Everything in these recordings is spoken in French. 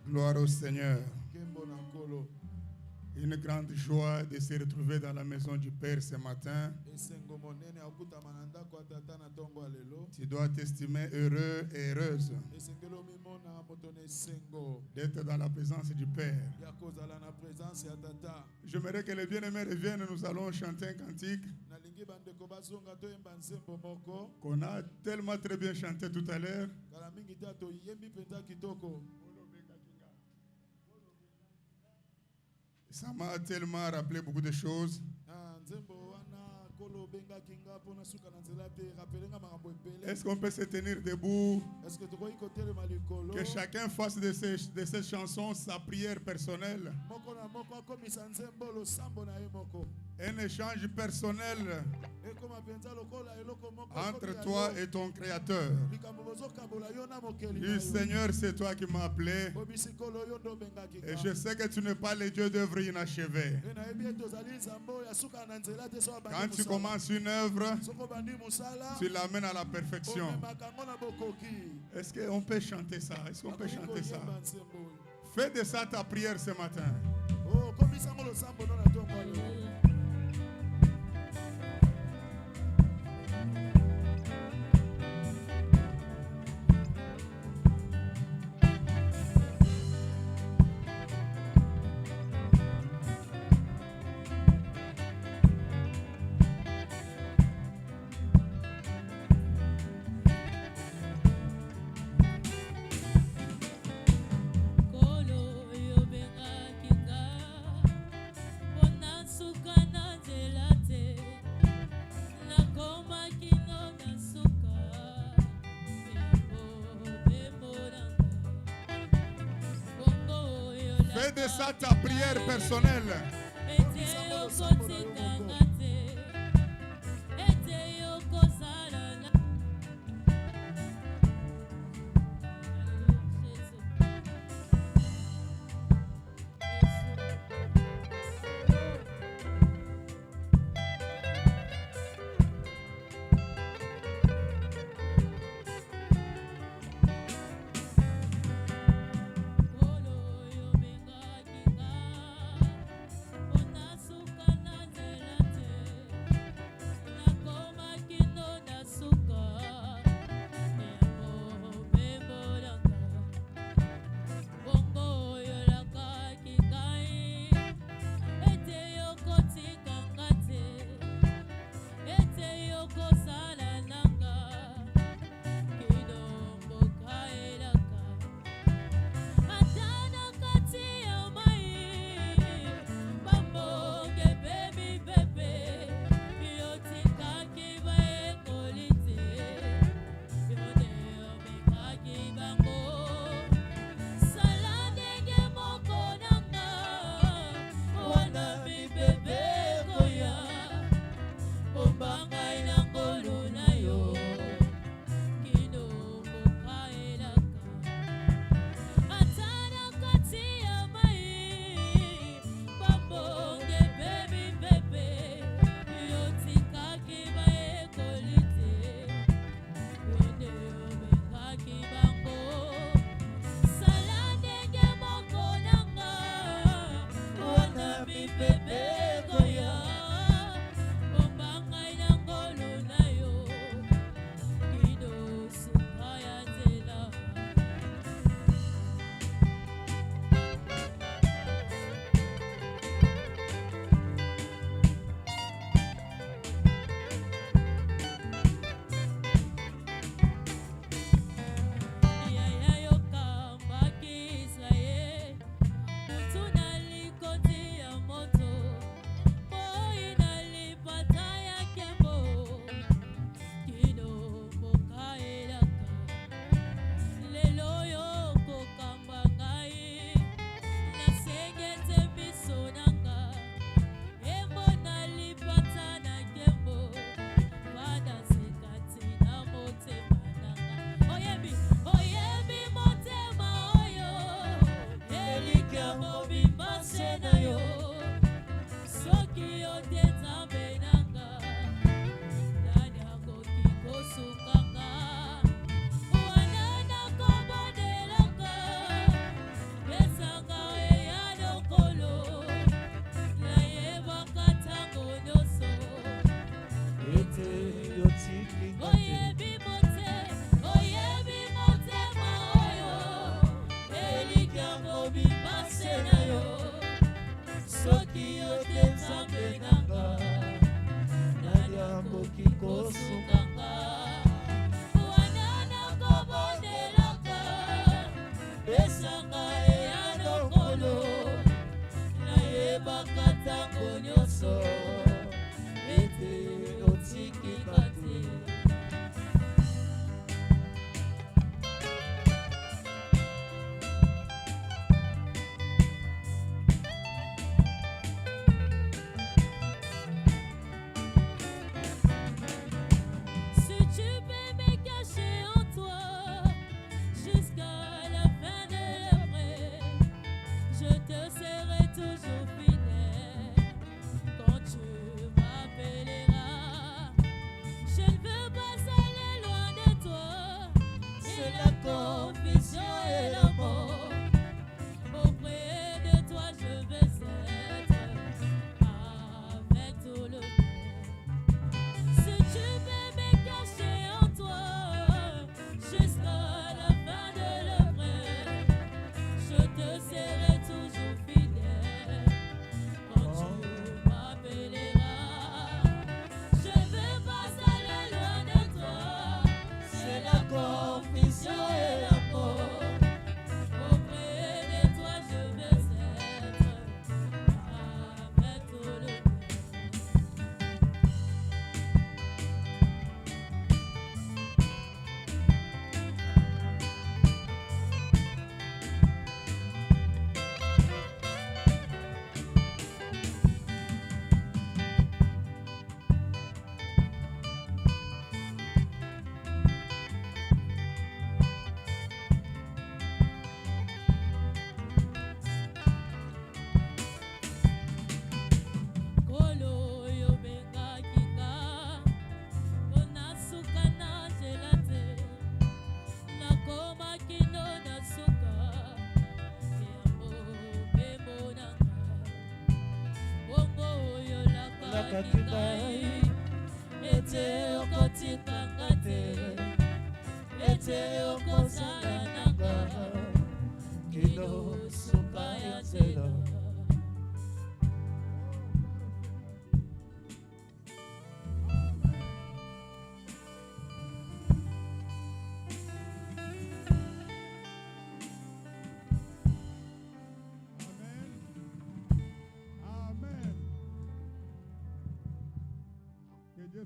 Gloire au Seigneur. Une grande joie de se retrouver dans la maison du Père ce matin. Tu dois t'estimer heureux et heureuse d'être dans la présence du Père. J'aimerais que les bien-aimés reviennent, nous allons chanter un cantique qu'on a tellement très bien chanté tout à l'heure. Ça m'a tellement rappelé beaucoup de choses. Est-ce qu'on peut se tenir debout? Que chacun fasse de ces chansons sa prière personnelle. Un échange personnel entre toi et ton Créateur. Dis, Seigneur, c'est toi qui m'as appelé. Et je sais que tu n'es pas le Dieu d'œuvre inachevée. Quand tu commences une œuvre, tu l'amènes à la perfection. Est-ce qu'on peut chanter ça? Est-ce qu'on peut chanter ça? Fais de ça ta prière ce matin. Fais de ça ta prière personnelle.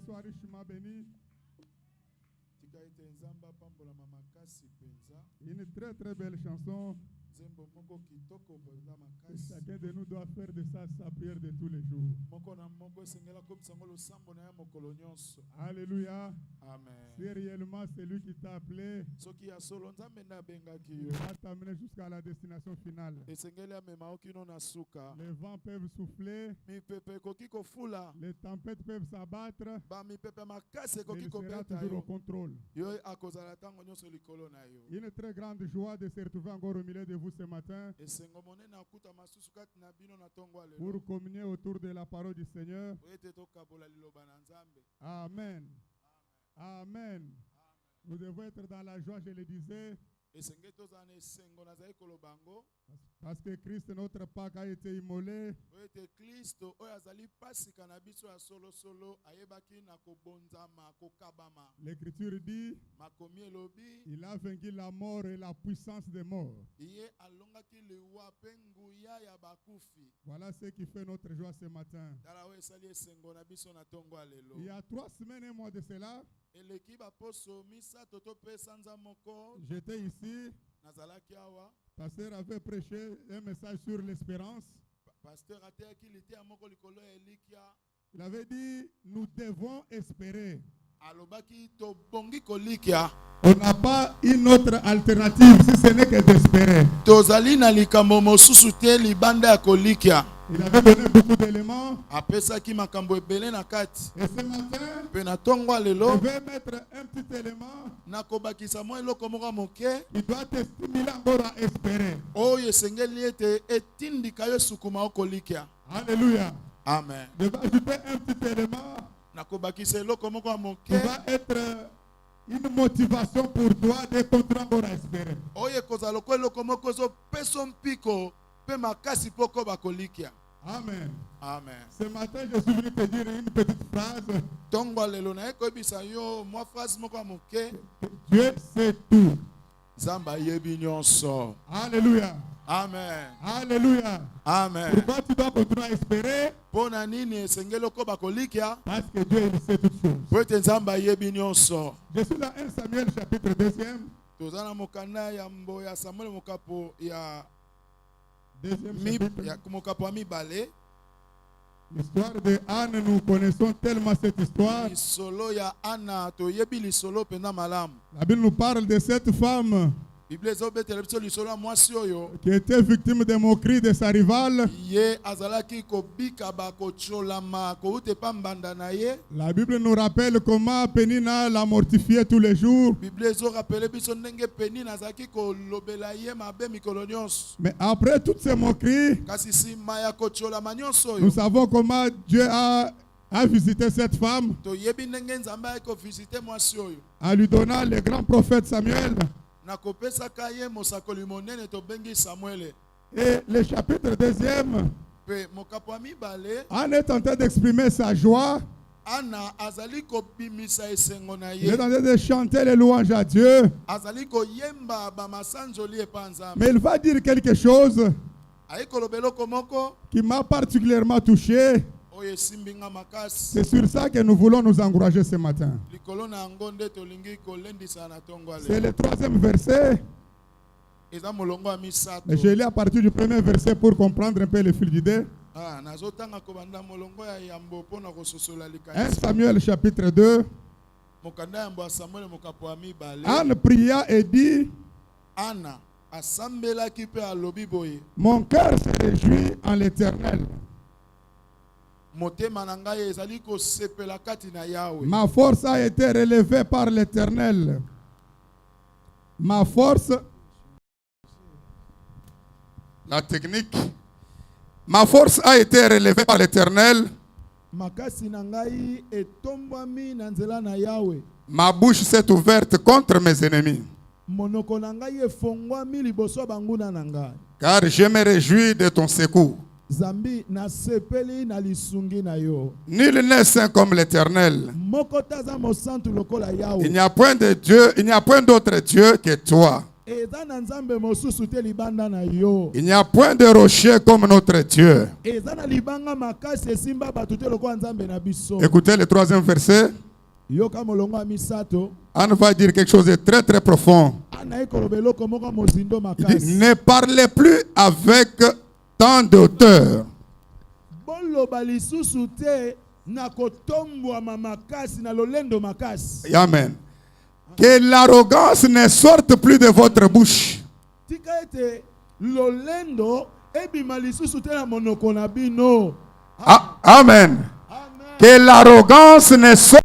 Soit richement béni. Une très très belle chanson. Chacun de nous doit faire de ça sa prière de tous les jours. Alléluia. Amen. Si réellement c'est lui qui t'a appelé, il va t'amener jusqu'à la destination finale. Les vents peuvent souffler, les tempêtes peuvent s'abattre, il sera toujours au contrôle. Une très grande joie de se retrouver encore au milieu de vous ce matin pour communier autour de la parole du Seigneur. Amen. Amen. Nous devons être dans la joie, je le disais, parce que Christ, notre Pâque, a été immolé. L'Écriture dit, il a vaincu la mort et la puissance des morts. Voilà ce qui fait notre joie ce matin. Il y a 3 semaines et un mois de cela, j'étais ici. Pasteur avait prêché un message sur l'espérance. Il avait dit, nous devons espérer. On n'a pas une autre alternative si ce n'est que d'espérer. Il avait donné beaucoup d'éléments. Et ce matin, je vais mettre un petit élément. Il doit te stimuler encore à espérer. Alléluia. Amen. Je vais ajouter un petit élément. Il va être une motivation pour toi de continuer encore à espérer. Amen. Amen. Ce matin, je suis venu te dire une petite phrase. Tongo lelo na ekoyebisa yo mwa phrase moko ya moke. Dieu sait tout. Alléluia. Amen. Alléluia. Amen. Pourquoi tu dois continuer à espérer? Parce que Dieu il sait toutes choses. Je suis dans 1 Samuel chapitre 2. L'histoire de Anne, nous connaissons tellement cette histoire. La Bible nous parle de cette femme qui était victime des moqueries de sa rivale. La Bible nous rappelle comment Pénina l'a mortifié tous les jours. Mais après toutes ces moqueries, nous savons comment Dieu a visité cette femme en lui donnant le grand prophète Samuel. Et le chapitre 2, Anne est en train d'exprimer sa joie. Il est en train de chanter les louanges à Dieu. Mais il va dire quelque chose qui m'a particulièrement touché. C'est sur ça que nous voulons nous encourager ce matin. C'est le 3e verset. Mais je lis à partir du 1er verset pour comprendre un peu le fil d'idée. 1 Samuel chapitre 2. Anne pria et dit: mon cœur se réjouit en l'Éternel. Ma force a été relevée par l'Éternel. Ma force, la technique, ma force a été relevée par l'Éternel. Ma bouche s'est ouverte contre mes ennemis. Car je me réjouis de ton secours. Nul n'est saint comme l'Éternel. Il n'y a point de Dieu, il n'y a point d'autre Dieu que toi. Il n'y a point de rocher comme notre Dieu. Écoutez le 3e verset. Anne va dire quelque chose de très très profond. Il dit: ne parlez plus avec tant d'auteur. Amen. Que l'arrogance ne sorte plus de votre bouche. Amen. Que l'arrogance ne sorte.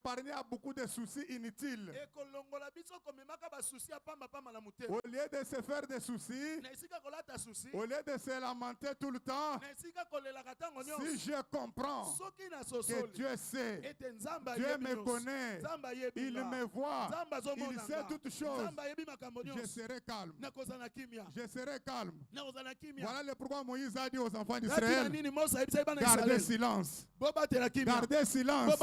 Épargner à beaucoup de soucis inutiles. Au lieu de se faire des soucis, au lieu de se lamenter tout le temps, si je comprends que Dieu sait, Dieu me connaît, il me voit, il sait toutes choses, je serai calme. Je serai calme. Voilà le pourquoi Moïse a dit aux enfants d'Israël: gardez silence. Gardez silence.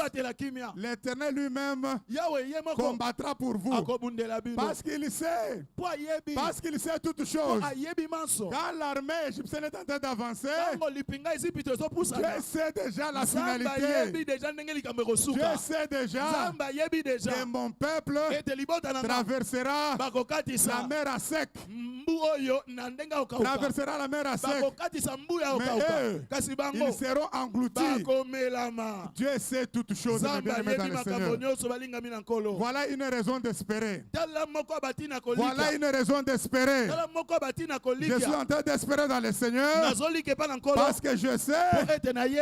L'Éternel l'Éternel lui-même combattra pour vous. Parce qu'il sait. Parce qu'il sait toutes choses. Quand l'armée égyptienne est en train d'avancer, Dieu sait déjà la finalité. Dieu sait déjà que mon peuple traversera la mer à sec. Traversera la mer à sec. Mais eux, ils seront engloutis. Dieu sait toutes choses. Voilà une raison d'espérer. Voilà une raison d'espérer. Je suis en train d'espérer dans le Seigneur parce que je sais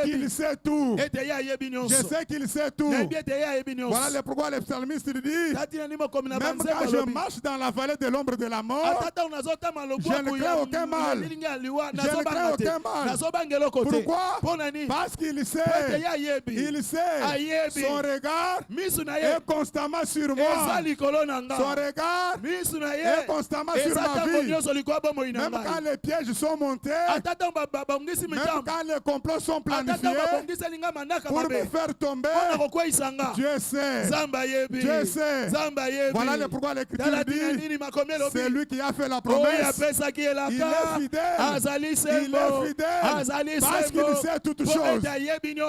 qu'il sait tout. Je sais qu'il sait tout. Voilà pourquoi le psalmiste dit, même quand je marche dans la vallée de l'ombre de la mort, je ne crains aucun mal. Je ne crains aucun mal. Pourquoi? Parce qu'il sait. Il sait. Son regard est constamment sur moi. Son regard est constamment sur ma vie. Même quand les pièges sont montés, même quand les complots sont planifiés pour me faire tomber, Dieu sait. Dieu sait. Voilà pourquoi l'Écriture dit, c'est lui qui a fait la promesse. Il est fidèle. Il est fidèle parce qu'il sait toutes choses.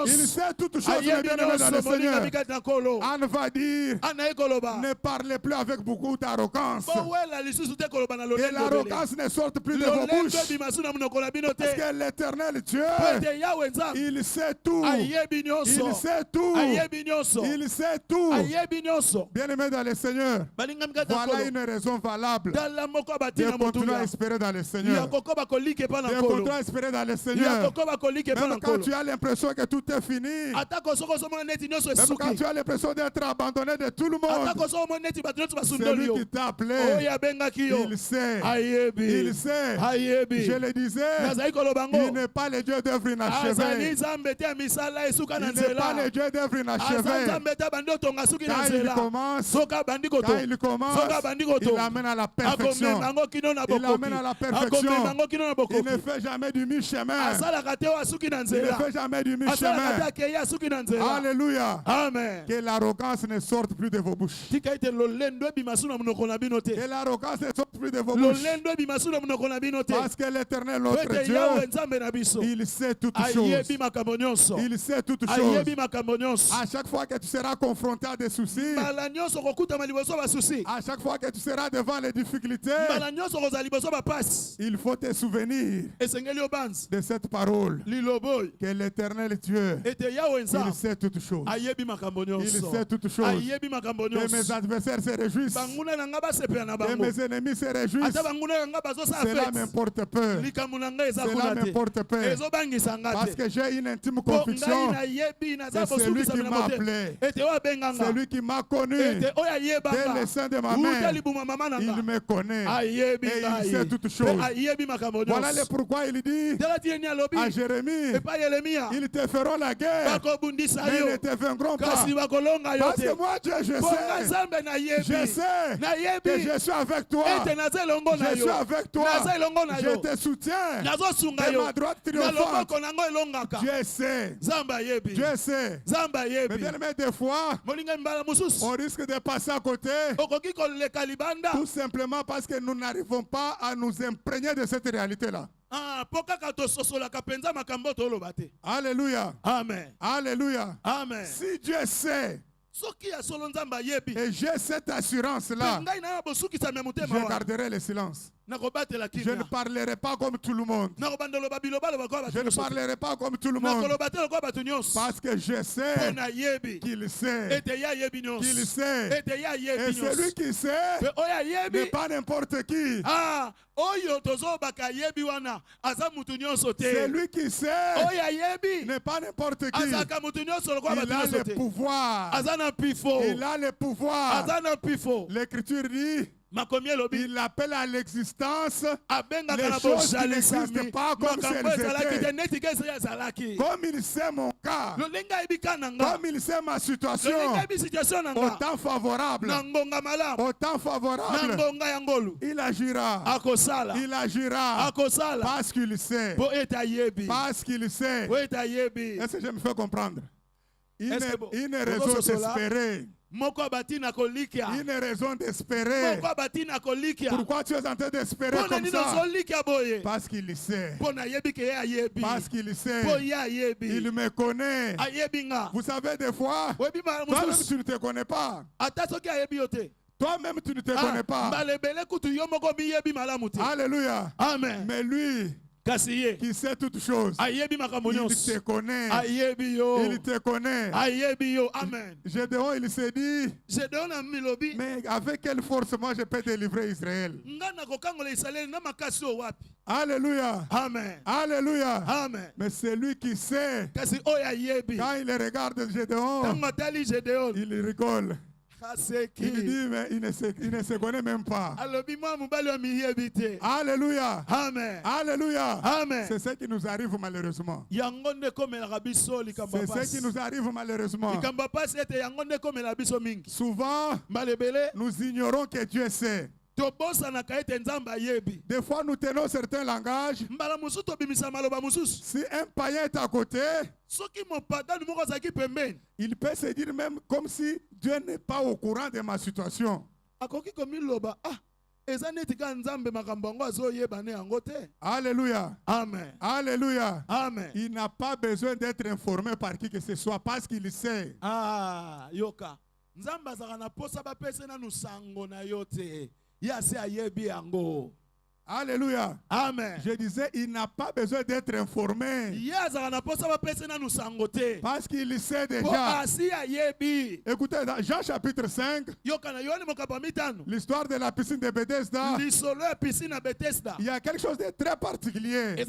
Il sait toutes choses, mes bien-aimés dans le Seigneur. Anne va dire, ne parlez plus avec beaucoup d'arrogance. Et l'arrogance ne sorte plus de vos bouches. Parce que l'Éternel Dieu, il sait tout. Il sait tout. Il sait tout. Bien-aimés dans le Seigneur, voilà une raison valable de continuer à espérer dans le Seigneur. De continuer à espérer dans le Seigneur. Même quand tu as l'impression que tout est fini. Même quand tu as l'impression d'être abandonné de tout le monde. C'est lui qui t'a appelé. Il sait. Il sait. Je le disais. Il n'est pas le Dieu d'œuvre inachevée. Il n'est pas le Dieu d'œuvre inachevée. Quand il commence, il amène à la perfection. Il amène à la perfection. Il ne fait jamais du mi-chemin. Il ne fait jamais du mi-chemin. Alléluia. Amen. Que l'arrogance ne sorte plus de vos bouches. Que l'arrogance ne sorte plus de vos bouches. Parce que l'Éternel, notre Dieu, il sait toutes choses. Il sait toutes choses. À chaque fois que tu seras confronté à des soucis, à chaque fois que tu seras devant les difficultés, il faut te souvenir de cette parole. Que l'Éternel Dieu, il sait toutes choses. Il sait toutes choses. Et mes adversaires se réjouissent. Et mes ennemis se réjouissent. Cela m'importe peu. Cela m'importe peu. Parce que j'ai une intime conviction que c'est lui qui m'a appelé. C'est lui qui m'a connu. Dès le sein de ma mère, il me connaît. Et il sait toutes choses. Voilà le pourquoi il dit à Jérémie, ils te feront la guerre, mais ils ne te vaincront pas. Parce que moi, Dieu, je sais que je suis avec toi. Je suis avec toi. Je te soutiens de ma droite triomphante. Dieu sait. Dieu sait. Mais bien aimé, des fois, on risque de passer à côté. Tout simplement parce que nous n'arrivons pas à nous imprégner de cette réalité-là. Alléluia. Amen. Alléluia. Amen. Si Dieu sait, et j'ai cette assurance-là, je garderai le silence. Je ne parlerai pas comme tout le monde. Je ne parlerai pas comme tout le monde. Parce que je sais qu'il sait. Qu'il sait. Et celui qui sait n'est pas n'importe qui. Celui qui sait n'est pas n'importe qui. Il a le pouvoir. Il a le pouvoir. L'Écriture dit, il appelle à l'existence les choses qui n'existent pas comme si elles étaient. Comme il sait mon cas, comme il sait ma situation, autant favorable, il agira. Il agira parce qu'il sait. Parce qu'il sait. Est-ce que je me fais comprendre? Une raison d'espérer. Une raison d'espérer. Pourquoi tu es en train d'espérer comme ça? Parce qu'il sait. Parce qu'il sait. Il me connaît. Vous savez, des fois, toi-même tu ne te connais pas. Toi-même tu ne te connais pas. Alléluia. Amen. Mais lui, qui sait toutes choses, il te connaît. Il te connaît. Amen. Gédéon, il s'est dit, mais avec quelle force moi je peux délivrer Israël? Alléluia. Amen. Alléluia. Amen. Mais c'est lui qui sait. Quand il regarde Gédéon, il rigole. Il dit, mais il ne se connaît même pas. Alléluia. Amen. Alléluia. Amen. C'est ce qui nous arrive malheureusement. C'est ce qui nous arrive malheureusement. Souvent, nous ignorons que Dieu sait. Des fois, nous tenons certains langages. Si un païen est à côté, il peut se dire même comme si Dieu n'est pas au courant de ma situation. Alléluia. Amen. Alléluia. Amen. Il n'a pas besoin d'être informé par qui que ce soit parce qu'il sait. Yoka. Nzamba zakana posa ba pese na nusango na yote. Yase ayebi yango. Alléluia. Amen. Je disais, il n'a pas besoin d'être informé. Parce qu'il sait déjà. Écoutez, dans Jean chapitre 5, l'histoire de la piscine de Bethesda, il y a quelque chose de très particulier.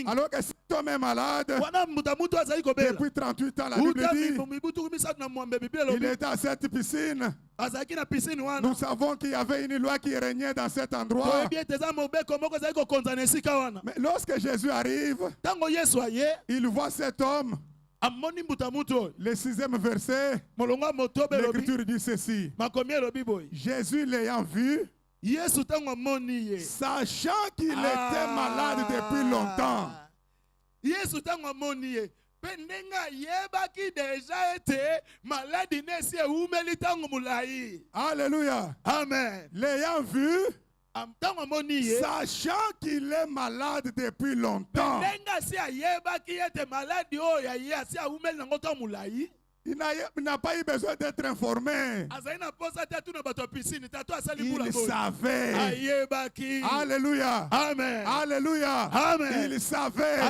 Alors que cet homme est malade, depuis 38 ans, la Bible dit, il était à cette piscine. Nous savons qu'il y avait une loi qui régnait dans cet endroit. Mais lorsque Jésus arrive, il voit cet homme. Le 6e verset, l'Écriture dit ceci. Jésus l'ayant vu, sachant qu'il était malade depuis longtemps. Alléluia. Amen. L'ayant vu, sachant qu'il est malade depuis longtemps. Il n'a pas eu besoin d'être informé. Il savait. Alléluia. Amen. Alléluia. Amen. Il savait.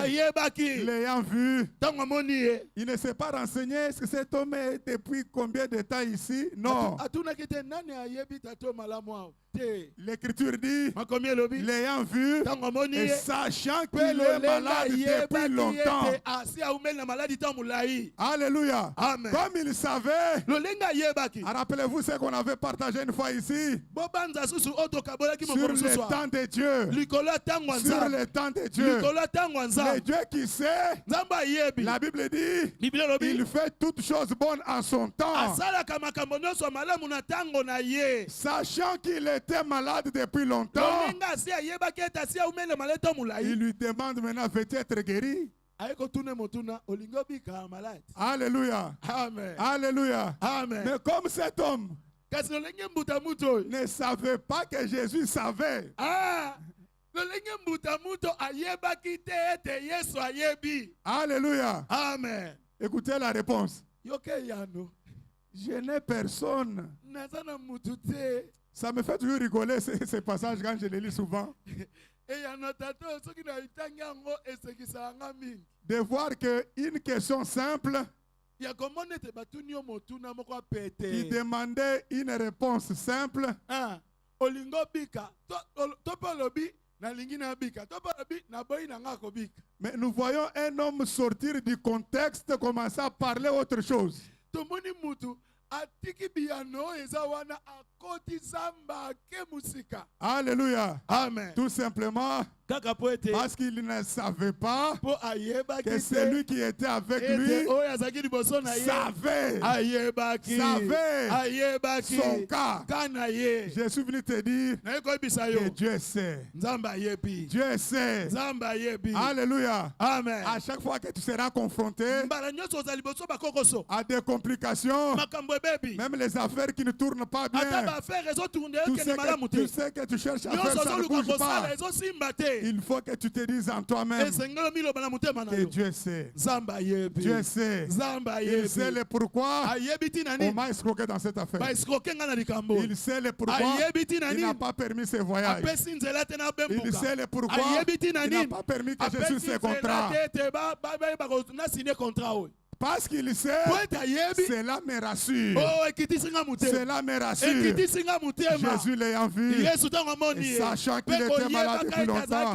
L'ayant vu, il ne s'est pas renseigné. Est-ce que cet homme est depuis combien de temps ici? Non. L'Écriture dit, l'ayant vu et sachant qu'il est malade depuis longtemps. Alléluia. Amen. Comme il savait, rappelez-vous ce qu'on avait partagé une fois ici, sur le temps de Dieu. Sur le temps de Dieu. Le Dieu qui sait, la Bible dit, il fait toutes choses bonnes en son temps. Sachant qu'il était malade depuis longtemps, il lui demande maintenant, veux-tu être guéri? Alléluia. Amen. Alléluia. Amen. Mais comme cet homme ne savait pas que Jésus savait, alléluia. Amen. Écoutez la réponse. Je n'ai personne. Ça me fait toujours rigoler ces passages quand je les lis souvent. De voir qu'une question simple qui demandait une réponse simple. Mais nous voyons un homme sortir du contexte, commencer à parler autre chose. Alléluia. Amen. Tout simplement, Parce qu'il ne savait pas que celui qui était avec lui savait son cas. Je suis venu te dire que Dieu sait. Dieu sait. Alléluia. Amen. À chaque fois que tu seras confronté à des complications, même les affaires qui ne tournent pas bien, tu sais que tu cherches à faire ça ne bouge pas. Il faut que tu te dises en toi-même que Dieu sait. Dieu sait. Il sait le pourquoi on m'a escroqué dans cette affaire. Il sait le pourquoi il n'a pas permis ce voyage. Il sait le pourquoi il n'a pas permis que je signe ce contrat. Parce qu'il sait, cela me rassure. Cela me rassure. Jésus l'ayant vu, et sachant qu'il était malade depuis longtemps,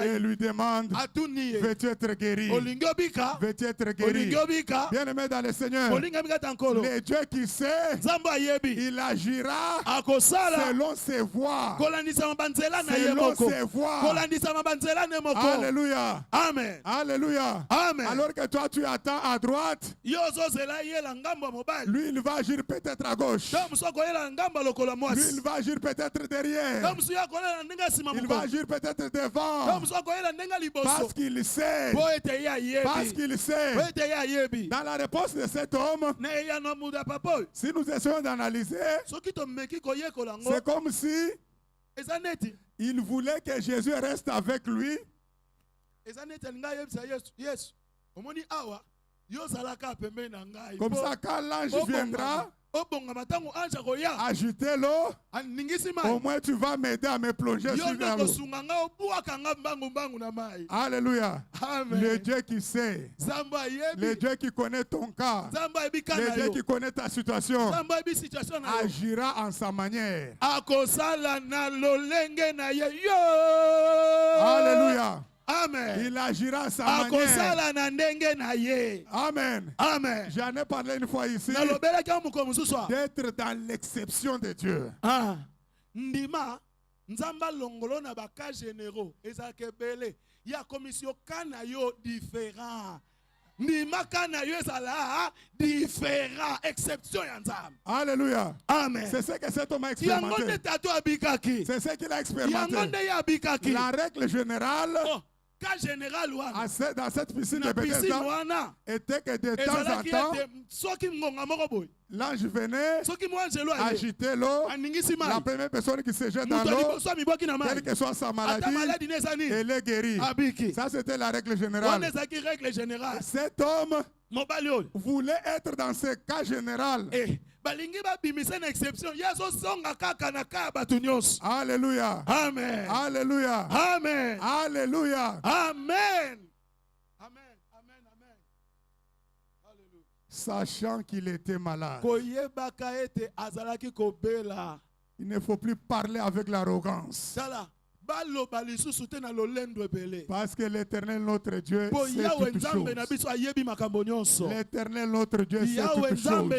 et lui demande, veux-tu être guéri? Veux-tu être guéri? Bien-aimé dans le Seigneur, le Dieu qui sait, il agira selon ses voies. Selon ses voies. Alléluia. Amen. Alléluia. Amen. Alors que toi tu attends à droite, lui il va agir peut-être à gauche. Lui il va agir peut-être derrière. Il va agir peut-être devant. Parce qu'il sait. Parce qu'il sait. Dans la réponse de cet homme, si nous essayons d'analyser, c'est comme si il voulait que Jésus reste avec lui. Comme ça, quand l'ange viendra agiter l'eau, au moins tu vas m'aider à me plonger sur l'eau. Alléluia. Le Dieu qui sait, le Dieu qui connaît ton cas, le Dieu qui connaît ta situation, agira en sa manière. Alléluia. Amen. Il agira à sa manière. Amen. Amen. J'en ai parlé une fois ici d'être dans l'exception de Dieu. Ndima nzamba longolo na baka généraux ezakebele ya commission kana yo différent. Ndima kana yo ezala différent exception ya nzamba. Alléluia. Amen. C'est ce que cet homme a expérimenté. C'est ce qu'il a expérimenté. La règle générale dans cette piscine de Bethesda était que de temps en temps, l'ange venait agiter l'eau. La première personne qui se jette dans l'eau, quelle que soit sa maladie, elle est guérie. Ça, c'était la règle générale. Cet homme voulait être dans ce cas général. Alléluia. Amen. Alléluia. Amen. Alléluia. Amen. Amen. Amen. Amen. Alléluia. Sachant qu'il était malade. Il ne faut plus parler avec l'arrogance. Parce que l'Éternel notre Dieu sait toutes choses. L'Éternel notre Dieu sait toutes choses.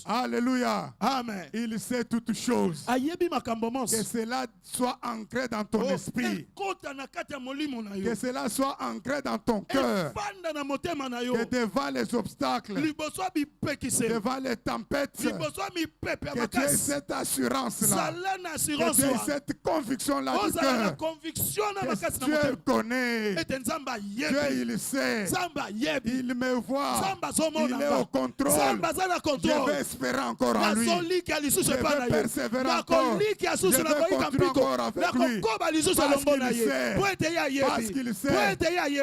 Alléluia. Amen. Il sait toutes choses. Que cela soit ancré dans ton esprit. Que cela soit ancré dans ton cœur. Que devant les obstacles, devant les tempêtes, que tu aies cette assurance-là. Que tu aies cette conviction-là du cœur. Que Dieu connaît. Dieu il sait. Il me voit. Il est au contrôle. Je vais espérer encore en lui. Je vais persévérer encore. Je vais continuer encore avec lui. Parce qu'il sait.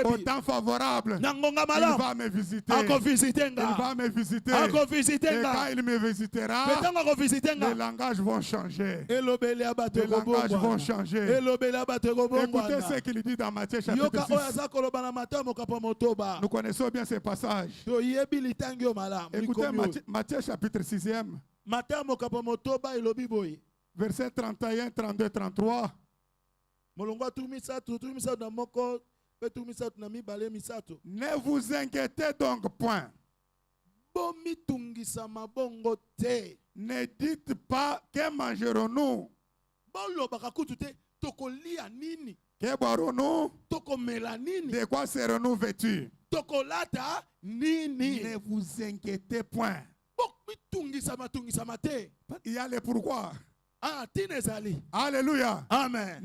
Au temps favorable, il va me visiter. Il va me visiter. Et quand il me visitera, les langages vont changer. Les langages vont changer. Écoutez ce qu'il dit dans Matthieu chapitre 6. Nous connaissons bien ces passages. Écoutez Matthieu chapitre 6e. Verset 31, 32, 33. Ne vous inquiétez donc point. Ne dites pas que mangerons-nous, tokolia nini, Que boirons-nous? tokomela nini, De quoi serons-nous vêtus? tokolata nini. Ne vous inquiétez point. Il y a le pourquoi. Alléluia. Amen.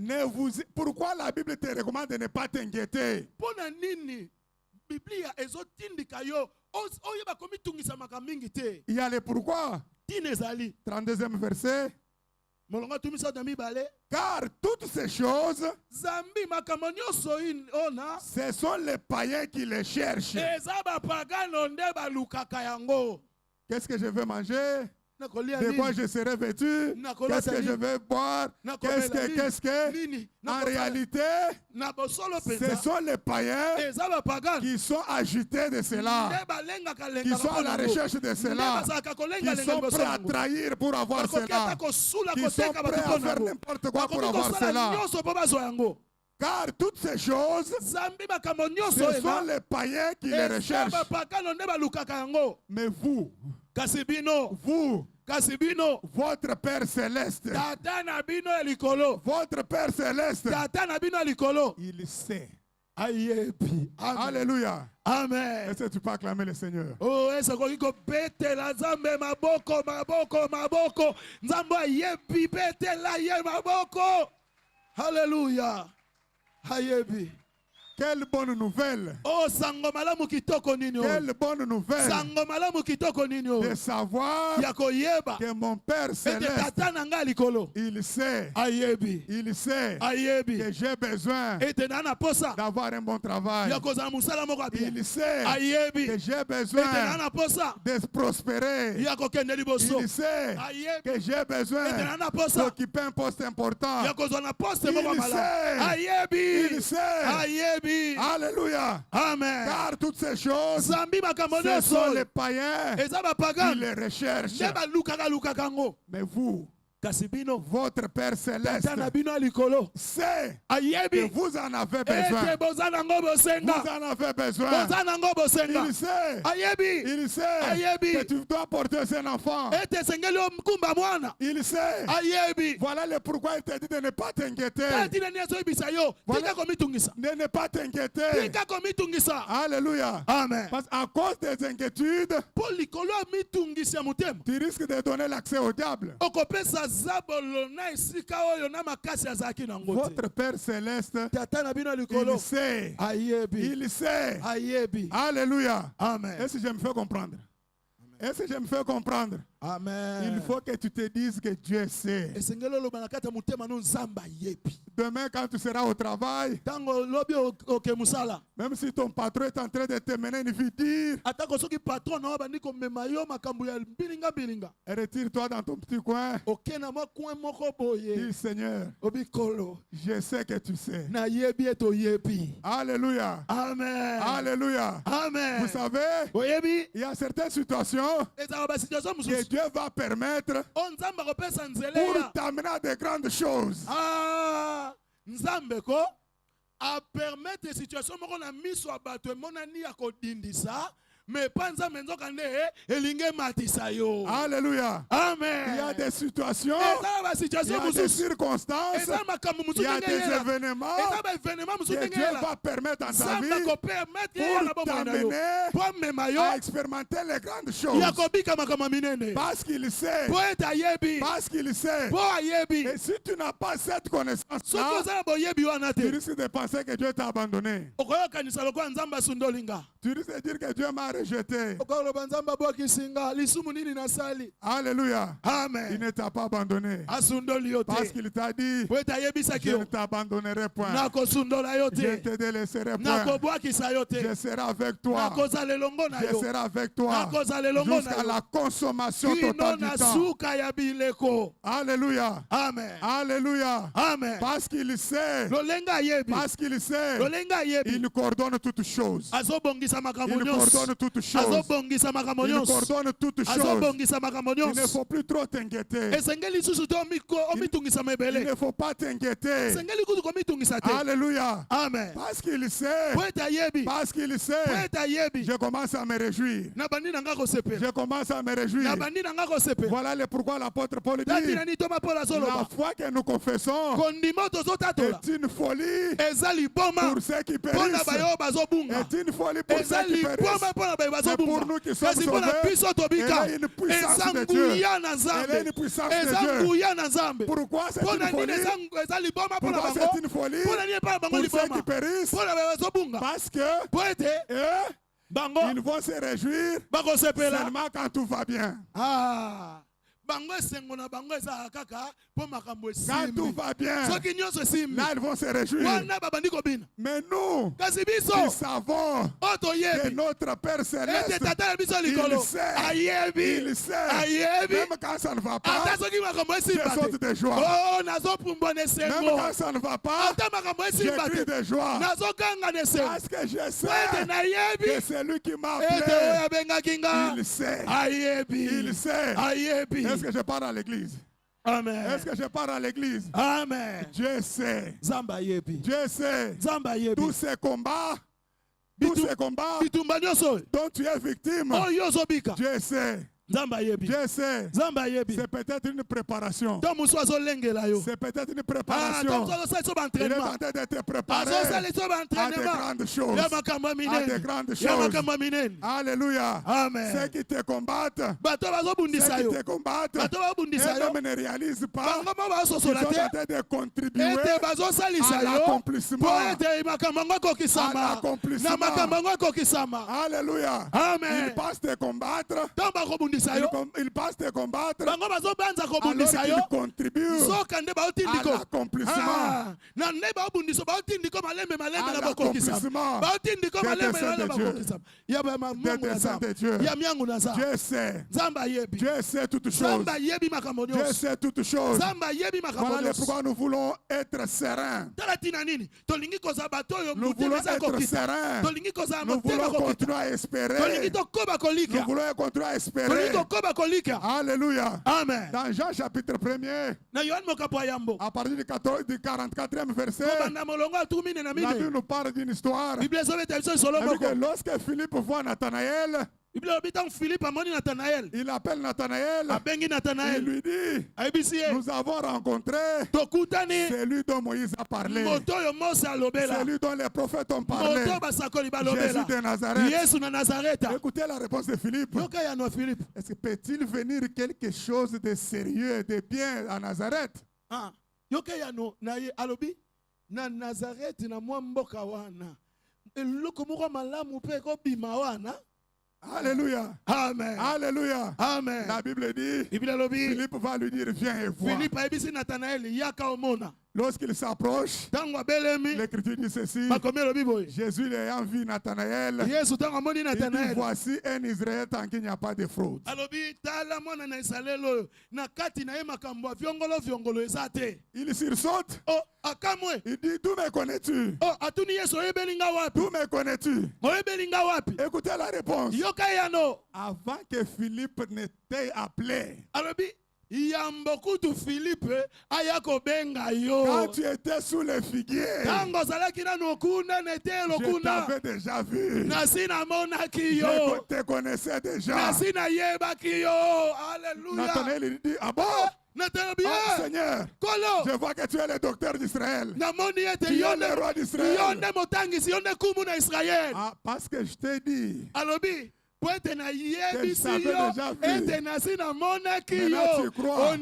Pourquoi la Bible te recommande de ne pas t'inquiéter? Il y a le pourquoi. 32e verset. Car toutes ces choses, ce sont les païens qui les cherchent. Qu'est-ce que je veux manger? De quoi je serai vêtu? Qu'est-ce que je vais boire? Qu'est-ce que? En réalité, ce sont les païens qui sont agités de cela, qui sont à la recherche de cela, qui sont prêts à trahir pour avoir cela, qui sont prêts à faire n'importe quoi pour avoir cela. Car toutes ces choses, ce sont les païens qui les recherchent. Mais vous, votre Père Céleste, votre Père Céleste, il sait. Alléluia. Amen. Est-ce que tu peux acclamer le Seigneur? Oh, est-ce que bete la zambe maboko. Nzambo yebi bete la ye maboko. Alléluia. Ayebi. Quelle bonne nouvelle. Oh, sangomalamu kitoko ninyo. Quelle bonne nouvelle. Sangomalamu kitoko ninyo. De savoir que mon Père Céleste, il sait. Ayebi. Il sait. Ayebi. Que j'ai besoin d'avoir un bon travail. Il sait. Ayebi. Que j'ai besoin de prospérer. Il sait. Que j'ai besoin d'occuper un poste important. Il sait. Ayebi. Il sait. Ayebi. Alléluia. Amen. Car toutes ces choses, ce sont les païens qui les recherchent. Mais vous, votre Père Céleste sait que vous en avez besoin. Vous en avez besoin. Il sait. Il sait que tu dois porter un enfant. Il sait. Voilà le pourquoi il te dit de ne pas t'inquiéter. Voilà. De ne pas t'inquiéter. Alléluia. Amen. Parce qu'à cause des inquiétudes, tu risques de donner l'accès au diable. Votre Père Céleste, il sait. Il sait. Alléluia. Amen. Est-ce que je me fais comprendre? Est-ce que je me fais comprendre? Amen. Il faut que tu te dises que Dieu sait. Demain, quand tu seras au travail, même si ton patron est en train de te mener une vie dire, retire-toi dans ton petit coin. Dis Seigneur, je sais que tu sais. Alléluia. Amen. Alléluia. Amen. Vous savez, il y a certaines situations que Dieu va permettre pour t'amener à de grandes choses. Nzambe ko a permettre situation moko na miso abato emonani ya kodindisa mais panza menzo kande elinge matisa yo. Alléluia. Amen. Il y a des situations, il y a des circonstances, il y a des événements que Dieu va permettre dans ta vie pour t'amener à expérimenter les grandes choses. Parce qu'il sait. Parce qu'il sait. Et si tu n'as pas cette connaissance-là, tu risques de penser que Dieu t'a abandonné. Tu risques de dire que Dieu m'a rejeté. Alléluia. Amen. Il ne t'a pas abandonné. Parce qu'il t'a dit, je ne t'abandonnerai point. Je ne te délaisserai point. Je serai avec toi. Je serai avec toi jusqu'à la consommation totale du temps. Alléluia. Amen. Alléluia. Amen. Parce qu'il sait. Parce qu'il sait. Il coordonne toutes choses. coordonne toutes choses. Il coordonne toutes choses. Il ne faut plus trop t'inquiéter. Il ne faut pas t'inquiéter. Alléluia. Amen. Parce qu'il sait. Parce qu'il sait. Je commence à me réjouir. Je commence à me réjouir. Voilà le pourquoi l'apôtre Paul dit. La foi que nous confessons est une folie pour ceux qui périssent. Est une folie pour ceux qui périssent. Mais pour nous qui sommes sauvés, elle est une puissance de Dieu. Elle est une puissance de Dieu. Pourquoi c'est une folie? Pourquoi c'est une folie pour ceux qui périssent? Parce que ils vont se réjouir seulement quand tout va bien. Quand tout va bien, là ils vont se réjouir. Mais nous, qui savons que notre Père Céleste, il sait, même quand ça ne va pas, je saute de joie. Même quand ça ne va pas, je crie de joie. Parce que je sais que c'est lui qui m'a appelé. Il sait. Il sait. Est-ce que je pars à l'église? Amen. Est-ce que je pars à l'église? Amen. Dieu sait. Dieu sait. Tous ces combats, dont tu es victime, Dieu sait. Dieu sait. C'est peut-être une préparation. C'est peut-être une préparation. Il est en train d'être préparé à des grandes choses. À des grandes choses. Alléluia. Amen. Ceux qui te combattent, eux-mêmes ne réalisent pas qu'ils sont en train de contribuer à l'accomplissement. Alléluia. Amen. Ils passent te combattre. Ils passent te combattre alors qu'ils contribuent à l'accomplissement des desseins de Dieu. Dieu sait. Dieu sait toutes choses. Dieu sait toutes choses. Voilà pourquoi nous voulons être sereins. Nous voulons être sereins. Nous voulons continuer à espérer. Nous voulons continuer à espérer. Alléluia. Amen. Dans Jean chapitre 1er, à partir du 44e verset, la Bible nous parle d'une histoire. Lorsque Philippe voit Nathanaël, il appelle Nathanaël. Il lui dit, nous avons rencontré celui dont Moïse a parlé, celui dont les prophètes ont parlé, Jésus de Nazareth. Écoutez la réponse de Philippe. Est-ce que peut-il venir quelque chose de sérieux et de bien à Nazareth? Alléluia. Amen. Alléluia. Amen. La Bible dit, Philippe va lui dire, viens et vois. Lorsqu'il s'approche, l'Écriture dit ceci, Jésus ayant vu Nathanaël, il dit, voici un Israélite en qui il n'y a pas de fraude. Il sursaute. Il dit, d'où me connais-tu? D'où me connais-tu? Écoutez la réponse. Avant que Philippe n'était appelé, quand tu étais sous les figuiers, je t'avais déjà vu. Je te connaissais déjà. Nathanaël il dit, ah bon? Ah, Seigneur, je vois que tu es le docteur d'Israël. Tu es le roi d'Israël. Ah, parce que je t'ai dit. Maintenant tu crois.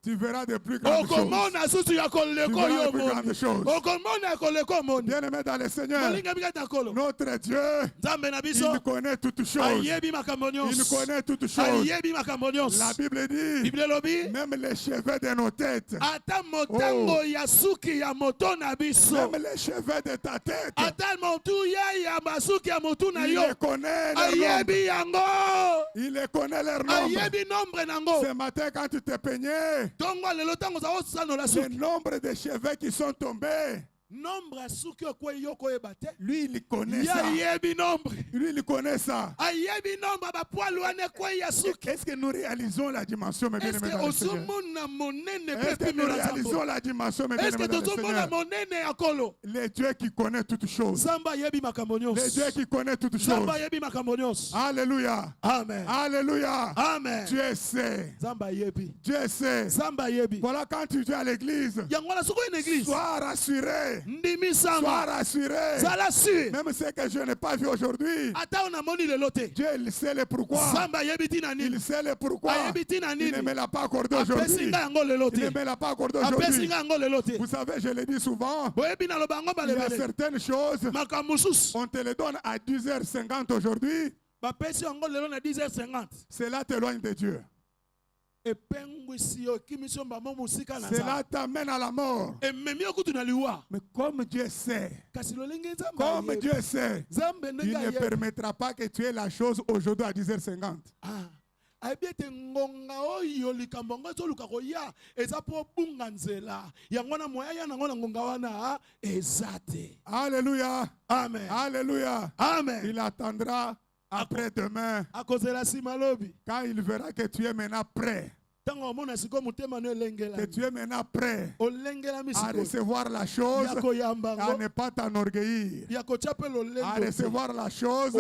Tu verras de plus grandes choses. Tu verras de plus grandes choses. Bien-aimé dans le Seigneur, notre Dieu, il connaît toutes choses. Il connaît toutes choses. La Bible dit, même les cheveux de nos têtes. Même les cheveux de ta tête. Il les connaît. Il les connaît leur nombre. Ce matin quand tu te peignais, le nombre de cheveux qui sont tombés, nombre asuki okwe yoko ebate. Lui, il connaît ça. Nombre. Lui, il connaît ça. Nombre ba poilu ane kwe yasuki. Est-ce que nous réalisons la dimension, mes bien-aimés dans le Seigneur? Est-ce que nous réalisons la dimension, mes bien-aimés dans le Seigneur? Le Dieu qui connaît toutes choses. Le Dieu qui connaît toutes choses. Alléluia. Amen. Alléluia. Amen. Dieu sait. Dieu sait. Voilà, quand tu viens à l'église, sois rassuré. Sois rassuré. Même ce que je n'ai pas vu aujourd'hui, Dieu il sait le pourquoi. Il sait le pourquoi. Il ne me l'a pas accordé aujourd'hui. Il ne me l'a pas accordé aujourd'hui. Vous savez, je le dis souvent, il y a certaines choses, on te les donne à 10h50 aujourd'hui. Cela t'éloigne de Dieu. Cela t'amène à la mort. Mais comme Dieu sait, il ne permettra pas que tu aies la chose aujourd'hui à 10h50. Alléluia. Amen. Alléluia. Amen. Il attendra après-demain, quand il verra que tu es maintenant prêt, que tu es maintenant prêt à recevoir la chose, à ne pas t'enorgueillir, à recevoir la chose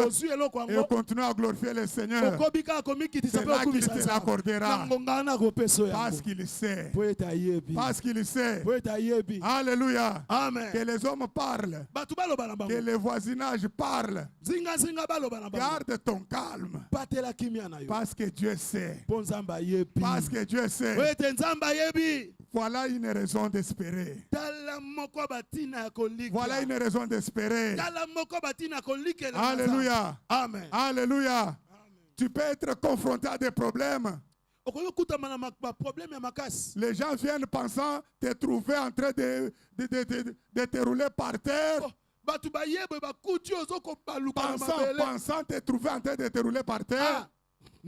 et continuer à glorifier le Seigneur. C'est là qu'il te l'accordera. Parce qu'il sait. Parce qu'il sait. Alléluia. Amen. Que les hommes parlent. Que le voisinage parle. Garde ton calme. Parce que Dieu sait. Parce que Dieu sait. Voilà une raison d'espérer. Voilà une raison d'espérer. Alléluia. Amen. Alléluia. Amen. Tu peux être confronté à des problèmes. Les gens viennent pensant te trouver en train de te rouler par terre. Pensant te trouver en train de te rouler par terre.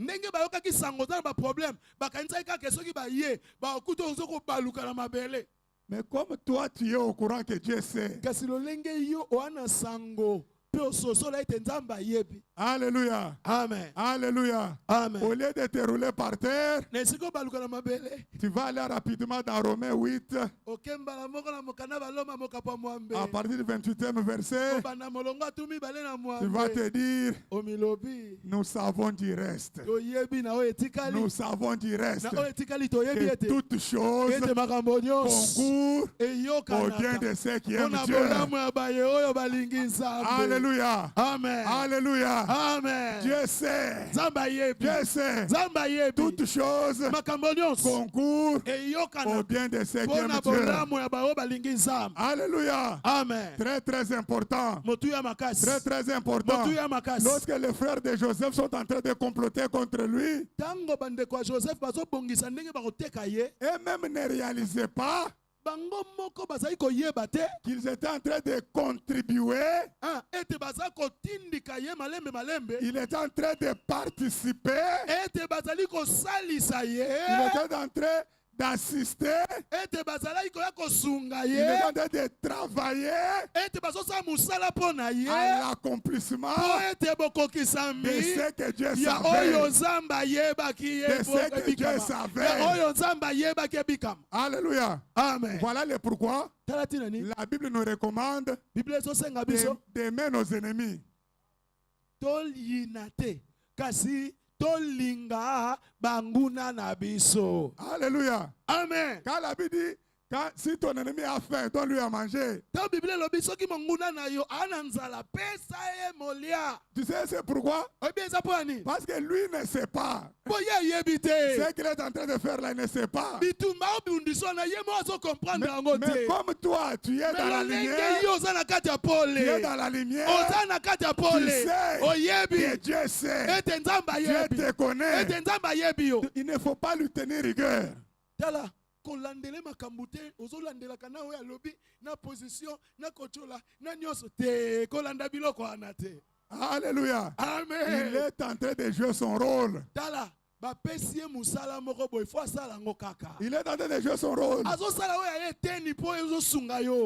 Mais comme toi tu es au courant que Dieu sait. Alléluia. Amen. Alléluia. Amen. Au lieu de te rouler par terre, tu vas aller rapidement dans Romains 8. À partir du 28e verset, tu vas te dire, nous savons du reste. Nous savons du reste. Que toutes choses concourent au bien de ceux qui aiment Dieu. Alléluia. Amen. Alléluia. Amen. Dieu sait. Dieu sait. Toutes choses concourent au bien de ceux qui aiment Dieu. Alléluia. Amen. Très très important. Très très important. Lorsque les frères de Joseph sont en train de comploter contre lui, eux-mêmes ne réalisaient pas qu'ils étaient en train de contribuer. Il était en train de participer. Il était en train d'assister. Il est en train de travailler à l'accomplissement de ce que Dieu savait. Alléluia. Amen. Voilà le pourquoi la Bible nous recommande d'aimer nos ennemis. Alléluia. Amen. Quand la Bible dit, si ton ennemi a faim, donne-lui à manger. Tu sais c'est pourquoi? Parce que lui ne sait pas. Ce qu'il est en train de faire là, il ne sait pas. Mais comme toi, tu es dans la lumière, tu es dans la lumière, tu sais que Dieu sait, Dieu te connaît. Il ne faut pas lui tenir rigueur. kolandele makambute ozolandela kana oya lobi na position na kochola na nyoso te kolanda biloko anate. Alléluia. Amen. Il est en train de jouer son rôle. Tala Il est en train de jouer son rôle.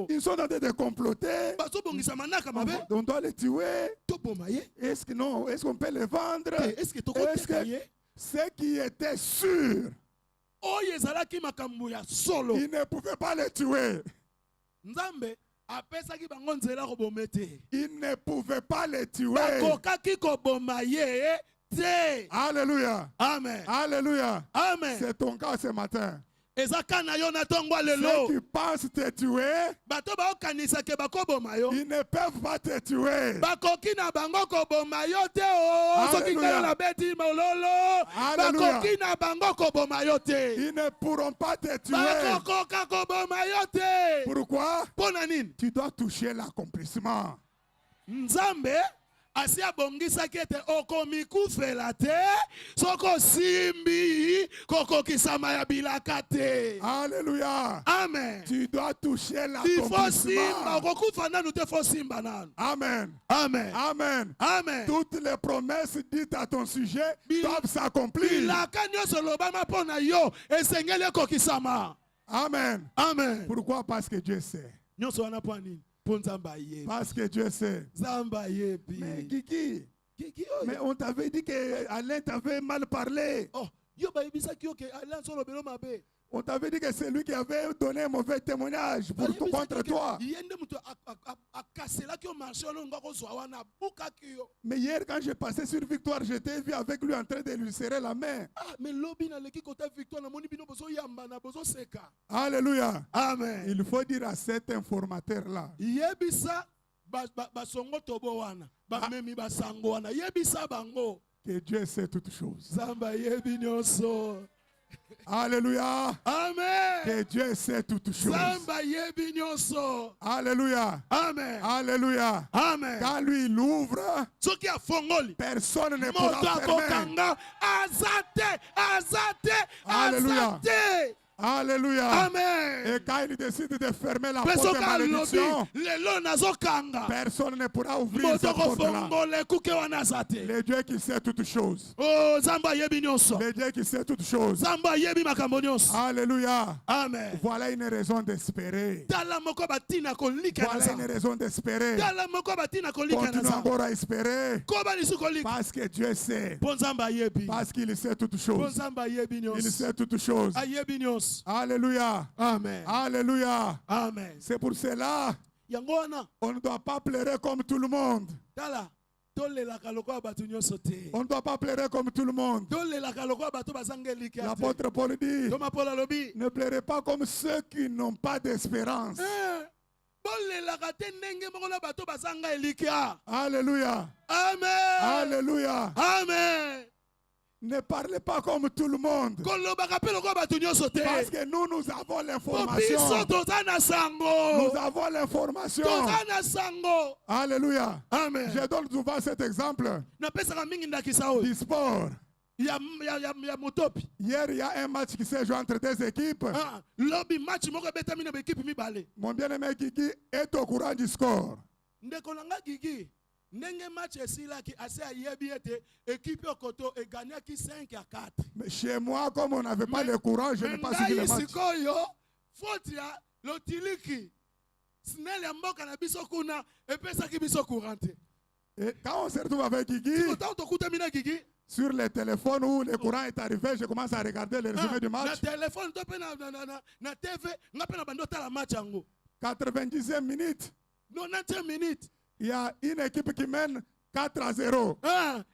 Ils sont en train de comploter. On doit les tuer. Est-ce que non? Est-ce qu'on peut les vendre? Est-ce que ce qui était sûr, il ne pouvait pas les tuer. Il ne pouvait pas les tuer. Alléluia. Amen. Alléluia. Amen. C'est ton cas ce matin. Ceux qui pensent te tuer, ils ne peuvent pas te tuer. Ils ne pourront pas te tuer. Pourquoi? Tu dois toucher l'accomplissement. Asia bongisa kete okomikufela te soko simbi koko kisama ya bilakate. Alléluia. Amen. Tu dois toucher l'accomplissement. Amen. Amen. Amen. Amen. Toutes les promesses dites à ton sujet doivent s'accomplir. Amen. Amen. Pourquoi? Parce que Dieu sait. Parce que Dieu sait. Mais Kiki, mais on t'avait dit que Alain t'avait mal parlé. On t'avait dit que c'est lui qui avait donné un mauvais témoignage contre toi. Mais hier, quand j'ai passé sur Victoire, j'étais vu avec lui en train de lui serrer la main. Alléluia. Amen. Il faut dire à cet informateur-là que Dieu sait toutes choses. Alléluia. Amen. Que Dieu sait toutes choses. Alléluia. Amen. Alléluia. Amen. Quand lui il ouvre, personne ne pourra fermer. Alléluia. Alléluia. Amen. Et quand il décide de fermer la porte de malédiction, personne ne pourra ouvrir cette porte-là. Le Dieu qui sait toutes choses. Le Dieu qui sait toutes choses. Alléluia. Amen. Voilà une raison d'espérer. Voilà une raison d'espérer. Continue encore à espérer. Parce que Dieu sait. Parce qu'il sait toutes choses. Il sait toutes choses. Alléluia. Amen. Alléluia. Amen. C'est pour cela on ne doit pas pleurer comme tout le monde. On ne doit pas pleurer comme tout le monde. L'apôtre Paul dit, ne pleurez pas comme ceux qui n'ont pas d'espérance. Alléluia. Amen. Alléluia. Amen. Ne parlez pas comme tout le monde. Parce que nous avons l'information. Nous avons l'information. Alléluia. Amen. Je donne souvent cet exemple du sport. Hier, il y a un match qui s'est joué entre deux équipes. Mon bien-aimé Kiki est au courant du score. Mais chez moi, comme on n'avait pas le courant, je n'ai pas suivi le match. Et quand on se retrouve avec Kiki, sur le téléphone où le courant est arrivé, je commence à regarder le résumé du match. 90e minute. 90 minutes. Il y a une équipe qui mène 4-0.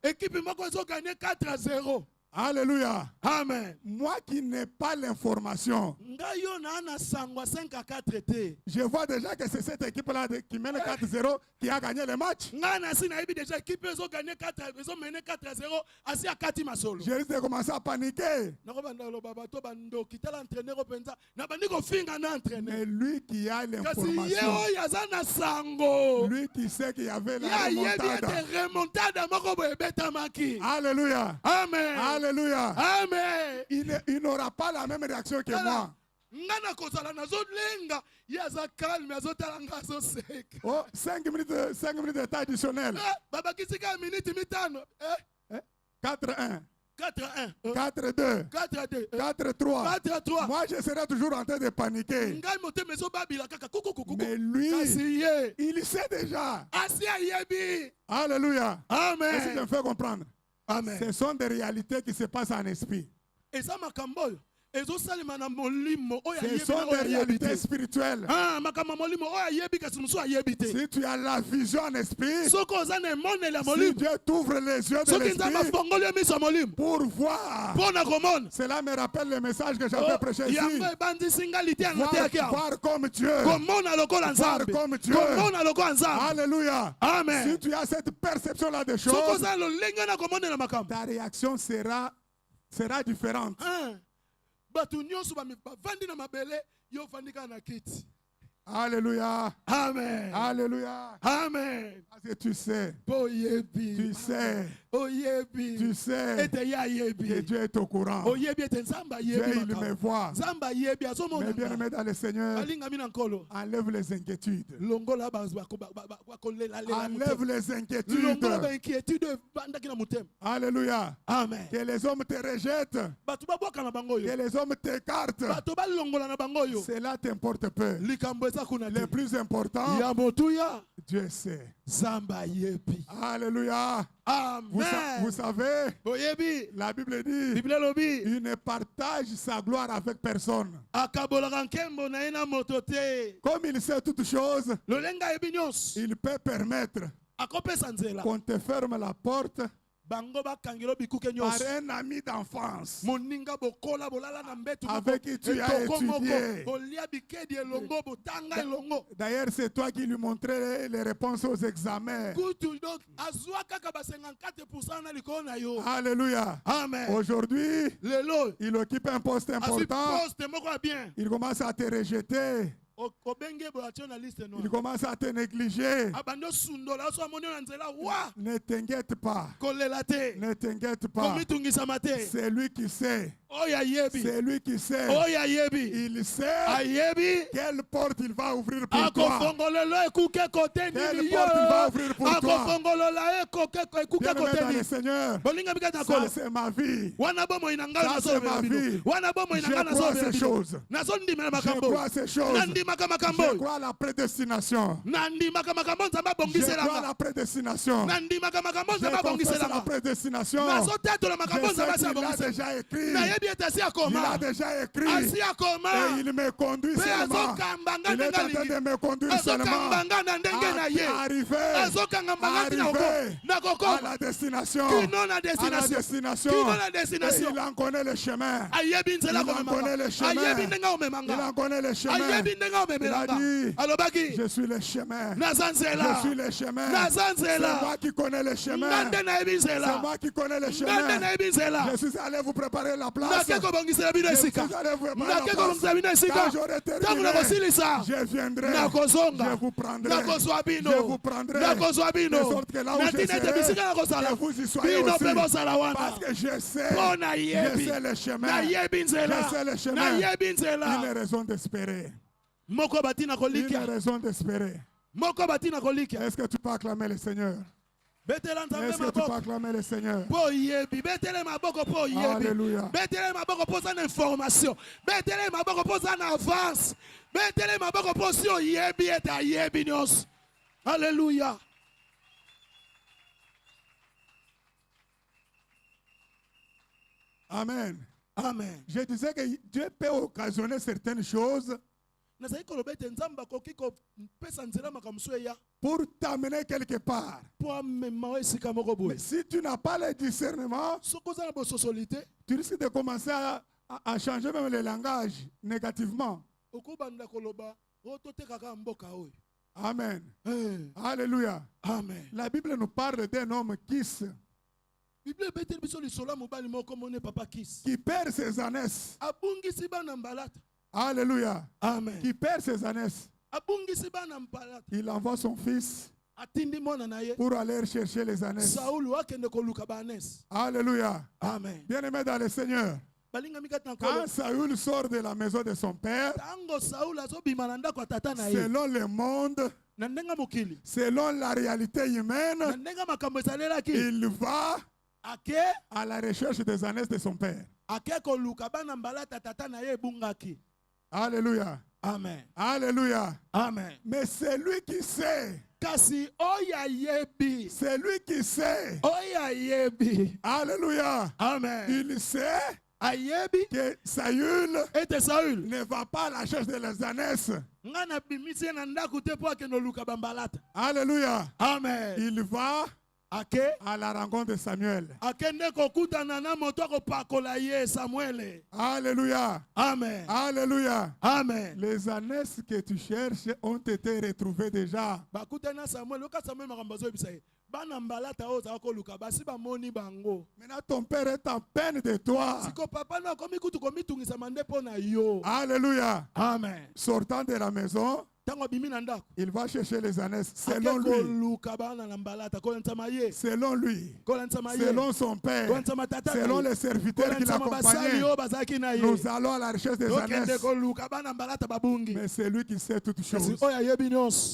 Équipe qui gagné 4-0. Alléluia. Amen. Moi qui n'ai pas l'information, je vois déjà que c'est cette équipe-là qui mène 4-0 qui a gagné le match. Je risque de commencer à paniquer. Mais lui qui a l'information, lui qui sait qu'il y avait la remontada. Alléluia. Amen. Alléluia. Amen. Il n'aura pas la même réaction que moi. Oh, 5 minutes d'état additionnel. 4-1. 4-1. 4-2. 4-2. 4-3. 4-3. Moi, je serais toujours en train de paniquer. Mais lui, il sait déjà. Alléluia. Amen. Est-ce que je me fais comprendre? Amen. Ce sont des réalités qui se passent en esprit. Et ça m'a ce sont des réalités spirituelles. Si tu as la vision en esprit, si Dieu t'ouvre les yeux de l'esprit pour voir, cela me rappelle le message que j'avais prêché ici. Voir comme Dieu. Voir comme Dieu. Alléluia. Amen. Si tu as cette perception-là des choses, ta réaction sera différente. Alléluia. Amen. Alléluia. Amen. Parce que tu sais. Tu sais. Tu sais que Dieu est au courant. Dieu, il me voit. Mais bien aimé dans le Seigneur, enlève les inquiétudes. Enlève les inquiétudes. Alléluia. Amen. Que les hommes te rejettent. Que les hommes t'écartent. Cela t'importe peu. Le plus important, Dieu sait. Alléluia. Amen. Vous savez, la Bible dit, il ne partage sa gloire avec personne. Comme il sait toutes choses, il peut permettre qu'on te ferme la porte par un ami d'enfance avec qui tu as étudié. D'ailleurs, c'est toi qui lui montrais les réponses aux examens. Alléluia. Aujourd'hui, il occupe un poste important. Il commence à te rejeter. Il commence à te négliger. Ne t'inquiète pas. Ne t'inquiète pas. C'est lui qui sait. C'est lui qui sait. Il sait quelle porte il va ouvrir pour toi. Quelle porte il va ouvrir pour toi. Bien-aimé dans le Seigneur, ça c'est ma vie. Ça c'est ma vie. Je crois ces choses. Je crois ces choses. Je crois à la prédestination. Je crois à la prédestination. Je confesse la prédestination. Je sais qu'il a déjà écrit. Il a déjà écrit. Et il me conduit seulement. Il est en train de me conduire seulement. Arriver à la destination. À la destination. Et il en connaît le chemin. Il en connaît le chemin. Il en connaît le chemin. Il a dit, je suis le chemin. Je suis le chemin. C'est moi qui connais le chemin. C'est moi qui connais le chemin. Je suis allé vous préparer la place. Je suis allé vous préparer la place. Quand j'aurai terminé, je viendrai. Je vous prendrai. Je vous prendrai. De sorte que là où je serai, que vous y soyez aussi. Parce que je sais le chemin. Je sais le chemin. Il a raison d'espérer. Il a raison d'espérer. Est-ce que tu peux acclamer le Seigneur? Est-ce que tu peux acclamer le Seigneur? Alléluia. Alléluia. Amen. Amen. Je disais que Dieu peut occasionner certaines choses pour t'amener quelque part. Mais si tu n'as pas le discernement, tu risques de commencer à changer même le langage négativement. Amen. Alléluia. Amen. La Bible nous parle d'un homme qui perd ses ânesses. Alléluia. Amen. Qui perd ses ânesses. Il envoie son fils pour aller chercher les ânesses. Alléluia. Amen. Bien-aimé dans le Seigneur, quand Saül sort de la maison de son père, selon le monde, selon la réalité humaine, il va à la recherche des ânesses de son père. Alléluia. Amen. Alléluia. Amen. Mais c'est lui qui sait. Kasi oyayebi. C'est lui qui sait. Oyayebi. Alléluia. Amen. Il sait ayebi que Saül ne ne va pas à la recherche de les ânesses. Alléluia. Amen. Il va à la rencontre de Samuel. Alléluia. Amen. Alléluia. Amen. Les ânesses que tu cherches ont été retrouvées déjà. Maintenant ton père est en peine de toi. Alléluia. Amen. Sortant de la maison, il va chercher les ânesses selon lui. Selon lui. Selon son père. Selon les serviteurs qui l'accompagnaient. Nous allons à la recherche des ânesses. Mais c'est lui qui sait toutes choses.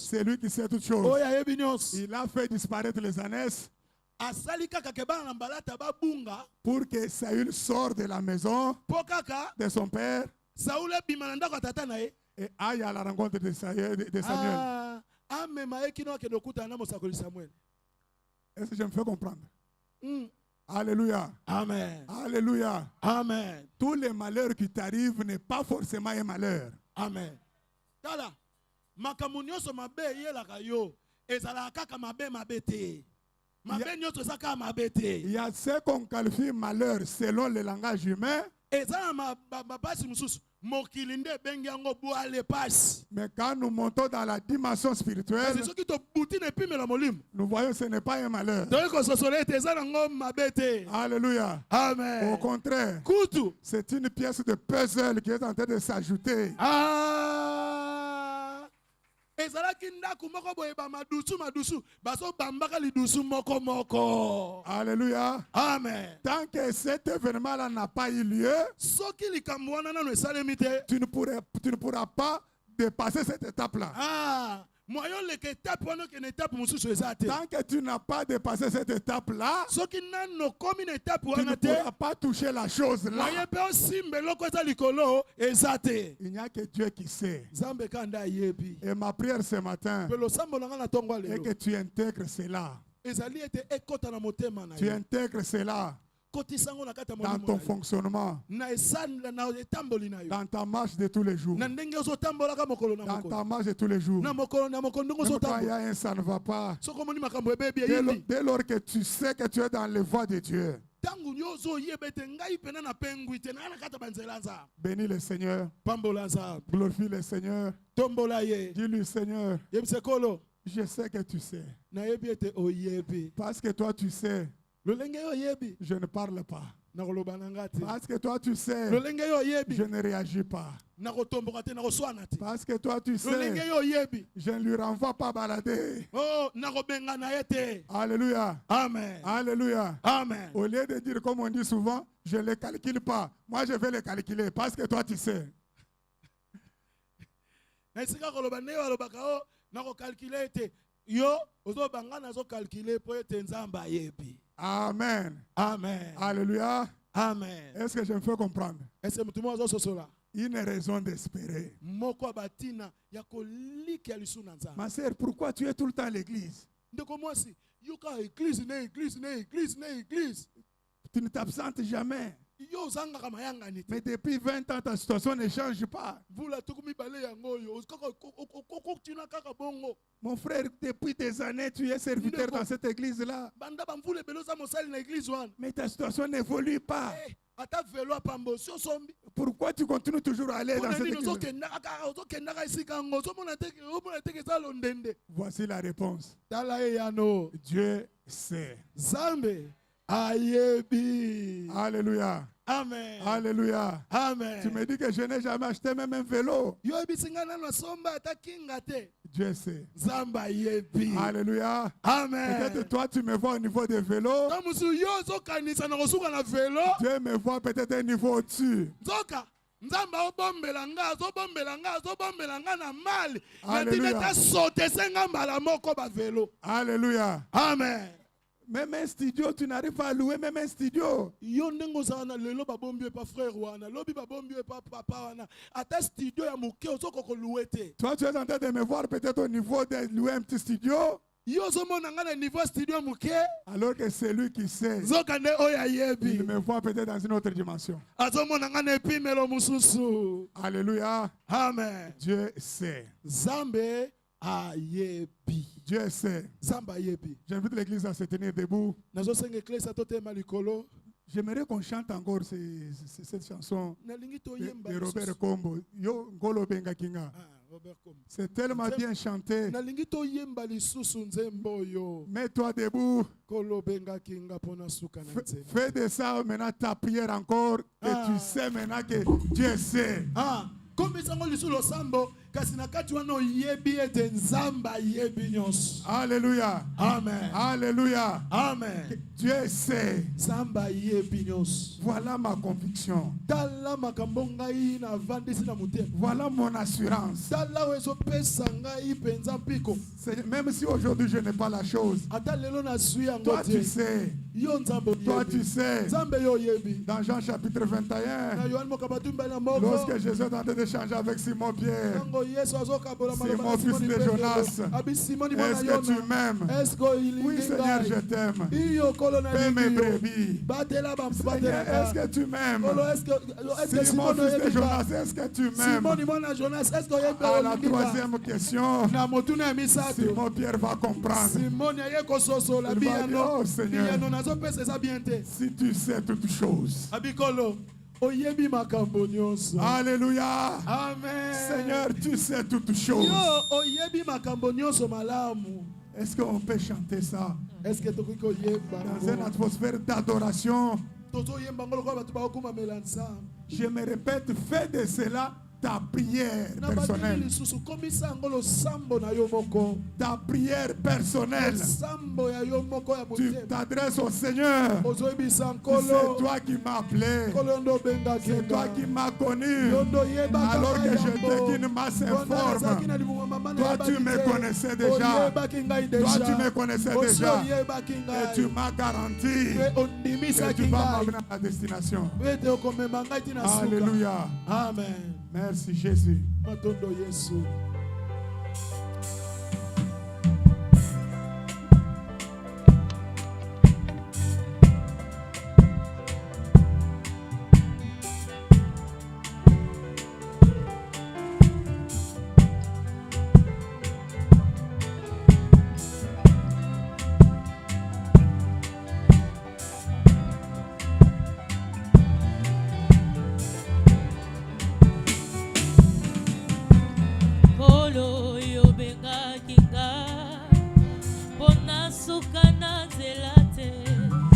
C'est lui qui sait toutes choses. Il a fait disparaître les ânesses pour que Saül sorte de la maison de son père et aille à la rencontre de Samuel. Est-ce que je me fais comprendre? Alléluia. Amen. Alléluia. Amen. Tous les malheurs qui t'arrivent n'est pas forcément un malheur. Amen. Tala, makamunyo so mabe yelaka yo, ezala kaka mabe mabete. Mabe nyoto saka mabete. Il y a ce qu'on qualifie malheur selon le langage humain. Ezala mabasi mususu. Mais quand nous montons dans la dimension spirituelle, nous voyons que ce n'est pas un malheur. Alléluia. Amen. Au contraire, c'est une pièce de puzzle qui est en train de s'ajouter. Alléluia. Amen. Tant que cet événement-là n'a pas eu lieu, tu ne pourras pas dépasser cette étape-là. Tant que tu n'as pas dépassé cette étape-là, tu ne pourras pas toucher la chose là. Il n'y a que Dieu qui sait. Et ma prière ce matin est que tu intègres cela. Tu intègres cela dans ton fonctionnement, dans ta marche de tous les jours, dans ta marche de tous les jours. Même quand il y a un ça ne va pas, dès lors que tu sais que tu es dans les voies de Dieu, bénis le Seigneur, glorifie le Seigneur, dis-lui Seigneur, je sais que tu sais, parce que toi tu sais. Je ne parle pas. Parce que toi tu sais, je ne réagis pas. Parce que toi tu sais, je ne lui renvoie pas balader. Alléluia. Amen. Alléluia. Amen. Au lieu de dire comme on dit souvent, je ne les calcule pas. Moi je vais les calculer parce que toi tu sais. Amen. Amen. Alléluia. Amen. Est-ce que je me fais comprendre? Une raison d'espérer. Ma sœur, pourquoi tu es tout le temps à l'église? Tu ne t'absentes jamais. Mais depuis 20 ans, ta situation ne change pas. Mon frère, depuis des années, tu es serviteur dans cette église-là. Mais ta situation n'évolue pas. Pourquoi tu continues toujours à aller dans cette église? Voici la réponse. Dieu sait. Alléluia. Amen. Alléluia. Amen. Tu me dis que je n'ai jamais acheté même un vélo. Dieu sait. Alléluia. Amen. Peut-être toi tu me vois au niveau des vélos. Dieu me voit peut-être un niveau au-dessus. Alléluia. Alléluia. Alléluia. Amen. Même un studio, tu n'arrives pas à louer même un studio. Yo ndenge ozana lelo babombi pa frère wana, lobi babombi pa papa wana. Ata studio ya muke ozoko ko louer te. Toi, tu es en train de me voir peut-être au niveau de louer un petit studio. Yo zomona ngana niveau studio muke. Alors que c'est lui qui sait. Zokande oya yebi. Il me voit peut-être dans une autre dimension. Azomona ngana epimelo mususu. Alléluia. Amen. Dieu sait. Zambe ayebi. Dieu sait. Zamba ayebi. J'invite l'église à se tenir debout. Nazosenga église atotema likolo. J'aimerais qu'on chante encore cette chanson de Robert Kombo. Yo Ngolo Benga Kinga. C'est tellement bien chanté. Mets-toi debout. Fais de ça maintenant ta prière encore. Et tu sais maintenant que Dieu sait. Alléluia. Amen. Alléluia. Amen. Dieu sait. Voilà ma conviction. Voilà mon assurance. Même si aujourd'hui je n'ai pas la chose, toi tu sais. Toi tu sais. Dans Jean chapitre 21, lorsque Jésus est en train d'échanger avec Simon-Pierre, Simon fils de Jonas, est-ce que tu m'aimes? Oui Seigneur, je t'aime. Fais mes brebis. Seigneur, est-ce que tu m'aimes? Simon fils de Jonas, est-ce que tu m'aimes? À la troisième question, Simon-Pierre va comprendre. Il va dire, oh Seigneur, si tu sais toutes choses. Alléluia. Amen. Seigneur, tu sais toutes choses. Est-ce qu'on peut chanter ça dans une atmosphère d'adoration? Je me répète, fais de cela ta prière personnelle. Ta prière personnelle. Tu t'adresses au Seigneur. C'est toi qui m'as appelé. C'est toi qui m'as connu. Alors que j'étais qu'une masse informe. Toi tu me connaissais déjà. Toi tu me connaissais déjà. Et tu m'as garanti que tu vas m'amener à la destination. Alléluia. Amen. Merci Jésus.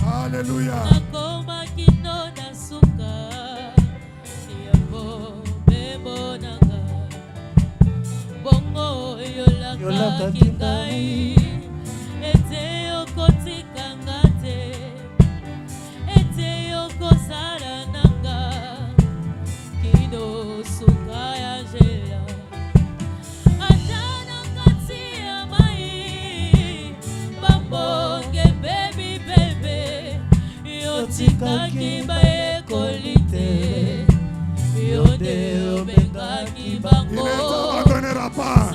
Alléluia. Il n'abandonnera pas.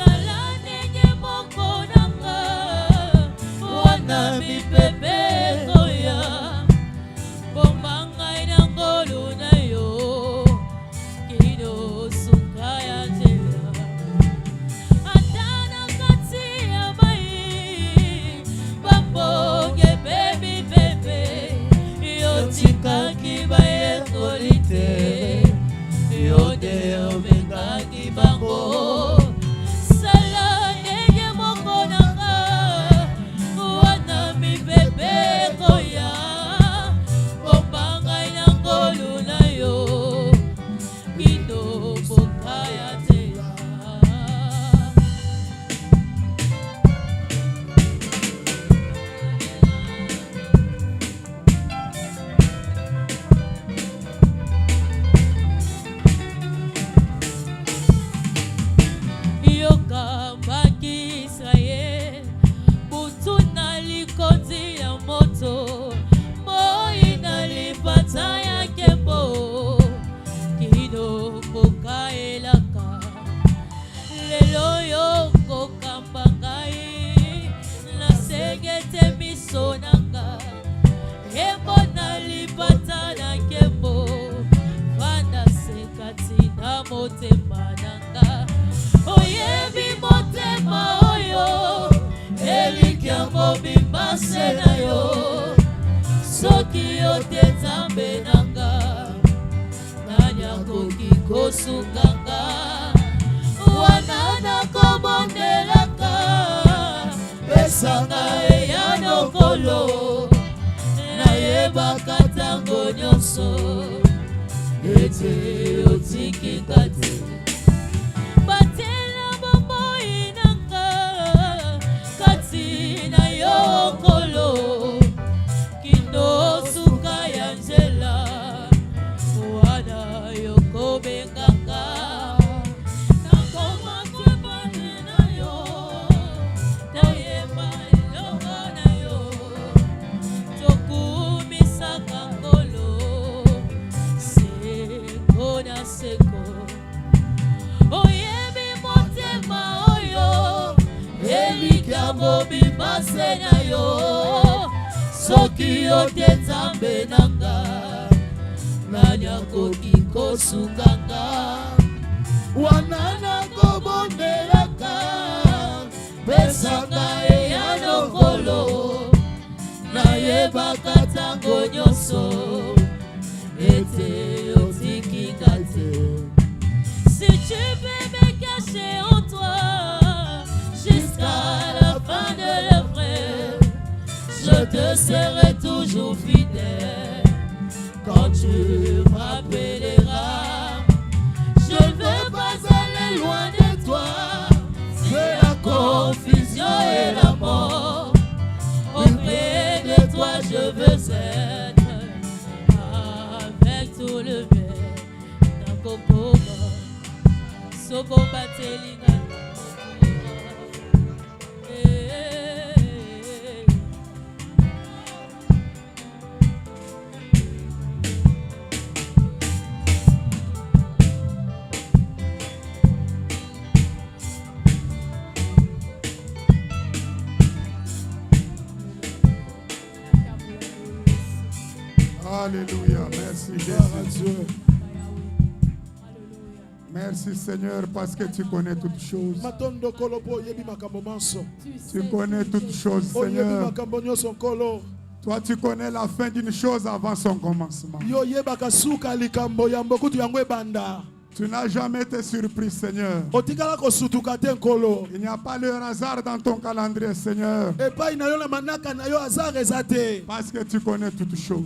soki yo te nzambe nanga nani akoki kosunganga wana nakobondelaka pesanga eya nokolo nayebaka ntango nyonso ete otikika te batela bomoi nanga kati na yo nkolo kindo suka ya nzela wana yokobenganga nakoma kwebani na yo nayeba elongo na yo tokumisaka nkolo seko na seko oyebi motema oyo elikambo bipase na yo soki yo te nzambe nanga nani akoki kosunganga wana nakobondelaka pesanga eya lokolo nayebaka ntango nyonso ete otikika te. Si tu peux me cacher en toi jusqu'à la fin de l'œuvre, je te serai toujours fidèle. Quand tu me rappelleras, je ne veux pas aller loin de toi. C'est la confusion et la mort. Auprès de toi je veux être avec tout le bien. Nakokoma sokoba telinga. Alléluia, merci Jésus. Merci Seigneur parce que tu connais toutes choses. Tu connais toutes choses, Seigneur. Toi, tu connais la fin d'une chose avant son commencement. Tu n'as jamais été surpris, Seigneur. Il n'y a pas le hasard dans ton calendrier, Seigneur. Parce que tu connais toutes choses.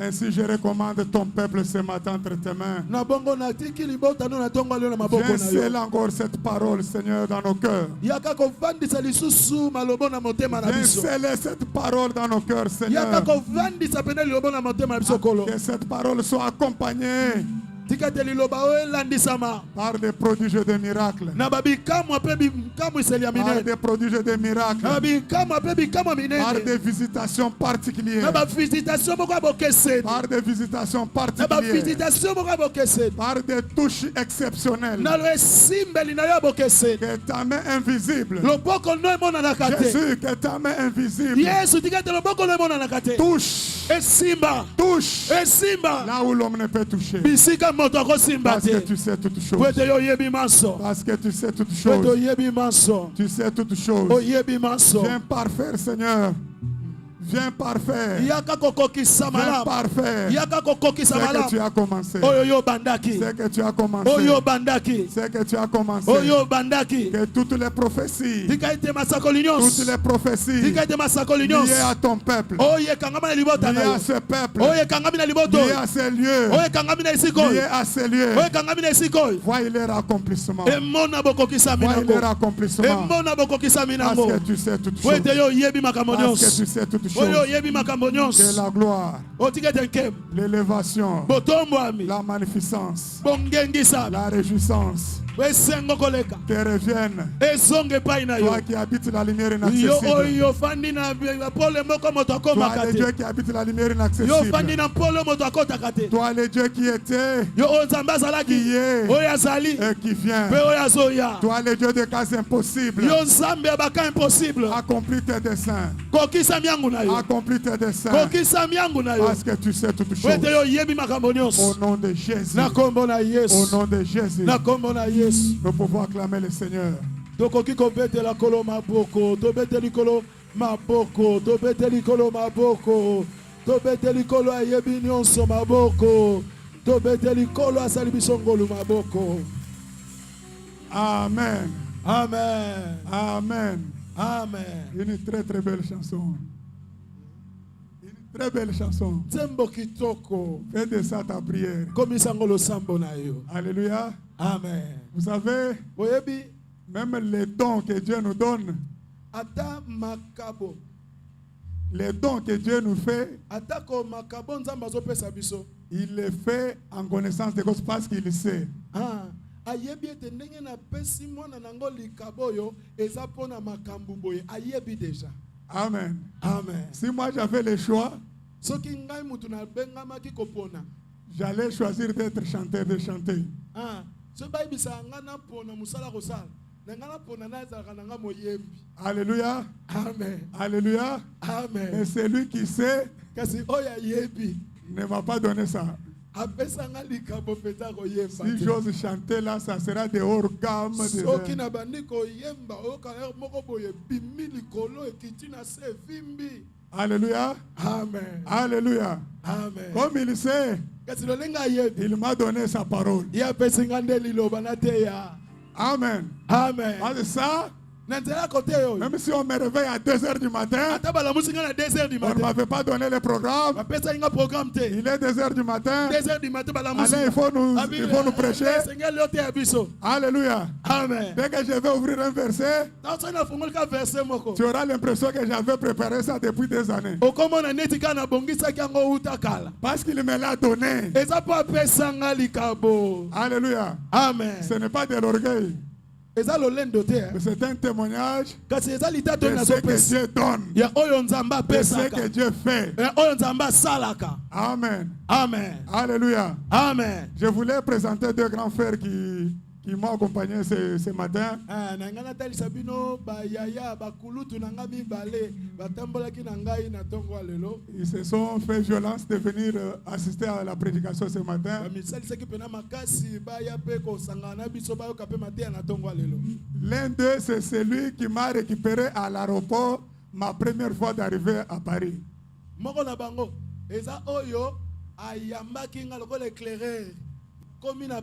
Ainsi, je recommande ton peuple ce matin entre tes mains. Viens sceller encore cette parole, Seigneur, dans nos cœurs. Viens sceller cette parole dans nos cœurs, Seigneur. Que cette parole soit accompagnée par des prodiges et des miracles. Par des prodiges et des miracles. Par des visitations particulières. Par des visitations particulières. Par des touches exceptionnelles. Que ta main invisible. Jésus, que ta main invisible. Touche. Touche. Là où l'homme ne peut toucher. Parce que tu sais toutes choses. Parce que tu sais toutes choses. Tu sais toutes choses. Viens parfaire, Seigneur. Viens parfaire. Viens parfaire. C'est que tu as commencé. C'est que tu as commencé. C'est que tu as commencé. Que toutes les prophéties. Toutes les prophéties liées à ton peuple. Liées à ce peuple. Liées à ces lieux. Liées à ces lieux. Voyez leur accomplissement. Voyez leur accomplissement. Parce que tu sais toutes choses. Parce que tu sais toutes choses. Que la gloire, l'élévation, la magnificence, la réjouissance te revienne. Toi qui habites la lumière inaccessible. Toi le Dieu qui habite la lumière inaccessible. Toi le Dieu qui était, qui est et qui vient. Toi le Dieu des cas impossibles. Accomplis tes desseins. Accomplis tes desseins. Parce que tu sais toutes choses. Au nom de Jésus. Au nom de Jésus. Nous pouvons acclamer le Seigneur. tobeteli kolo ayebi nyonso maboko, tobeteli kolo asali biso ngolu maboko. Amen. Amen. Amen. Amen. Une très très belle chanson. Une très belle chanson. Nzembo kitoko. Fais de ça ta prière. Komisa ngolo sambo na yo. Alléluia. Amen. Vous savez, Oyebi, même les dons que Dieu nous donne, ata makabo, les dons que Dieu nous fait, ata ko makabo nzamba zo pesa biso. il les fait en connaissance de cause parce qu'il sait. Ah, ayebi ete ndenge na pesi mwana nango likabo yo eza pona makambu boye ayebi déjà. Amen. Amen. Si moi j'avais le choix, Soki ngai mutu na bengamaki kopona. j'allais choisir d'être chanteur, de chanter. Ah, so bai bisa ngana pona musala kosala. Nangana pona na ezalaka nanga moyembi. Alléluia. Amen. Alléluia. Amen. Mais celui qui sait Kasi oya yebi. ne m'a pas donné ça. Apesanga likabo peta koyemba. Si j'ose chanter là, ça sera des hors gamme. Soki na bandi koyemba oka moko boye bimi likolo ekiti na se vimbi. Alléluia. Amen. Alléluia. Amen. Comme il sait, Kasi lolenga yebi. il m'a donné sa parole. Ya pesinga ndeli loba na te ya. Amen. Amen. Parce ça, Nantela kote yo. même si on me réveille à 2 h du matin, Ata bala musinga na 2h du on ne matin. m'avait pas donné le programme. Apesa inga programme te. Il est 2 h du matin. 2h du matin bala Allez, musinga. il faut nous prêcher. Seigneur lote ya biso. Alléluia. Amen. Dès que je vais ouvrir un verset, Tanso na fungolika verset moko. tu auras l'impression que j'avais préparé ça depuis des années. Okomona neti kana bongisa kyango uta kala. Parce qu'il me l'a donné. Eza pa pesanga likabo. Alléluia. Amen. Ce n'est pas de l'orgueil, Eza lolendo te. mais c'est un témoignage Kasi eza lita de to na ce so que pesa. Dieu donne, Ya oyo nzamba de ce pesaka. que Dieu fait. Ya oyo nzamba salaka. Amen. Amen. Alléluia. Amen. Je voulais présenter 2 grands frères qui m'ont accompagné ce matin. Ah, na ngana talisa bino ba yaya ba kulutu na nga mibale batambolaki na ngai na tongo lelo. Ils se sont fait violence de venir assister à la prédication ce matin. Ba misalisaki pena makasi ba ya pe ko sangana biso ba yo kape matia na tongo lelo. L'un d'eux, c'est celui qui m'a récupéré à l'aéroport ma première fois d'arriver à Paris. Moko na bango eza oyo ayambaki nga lokola éclaireur komi na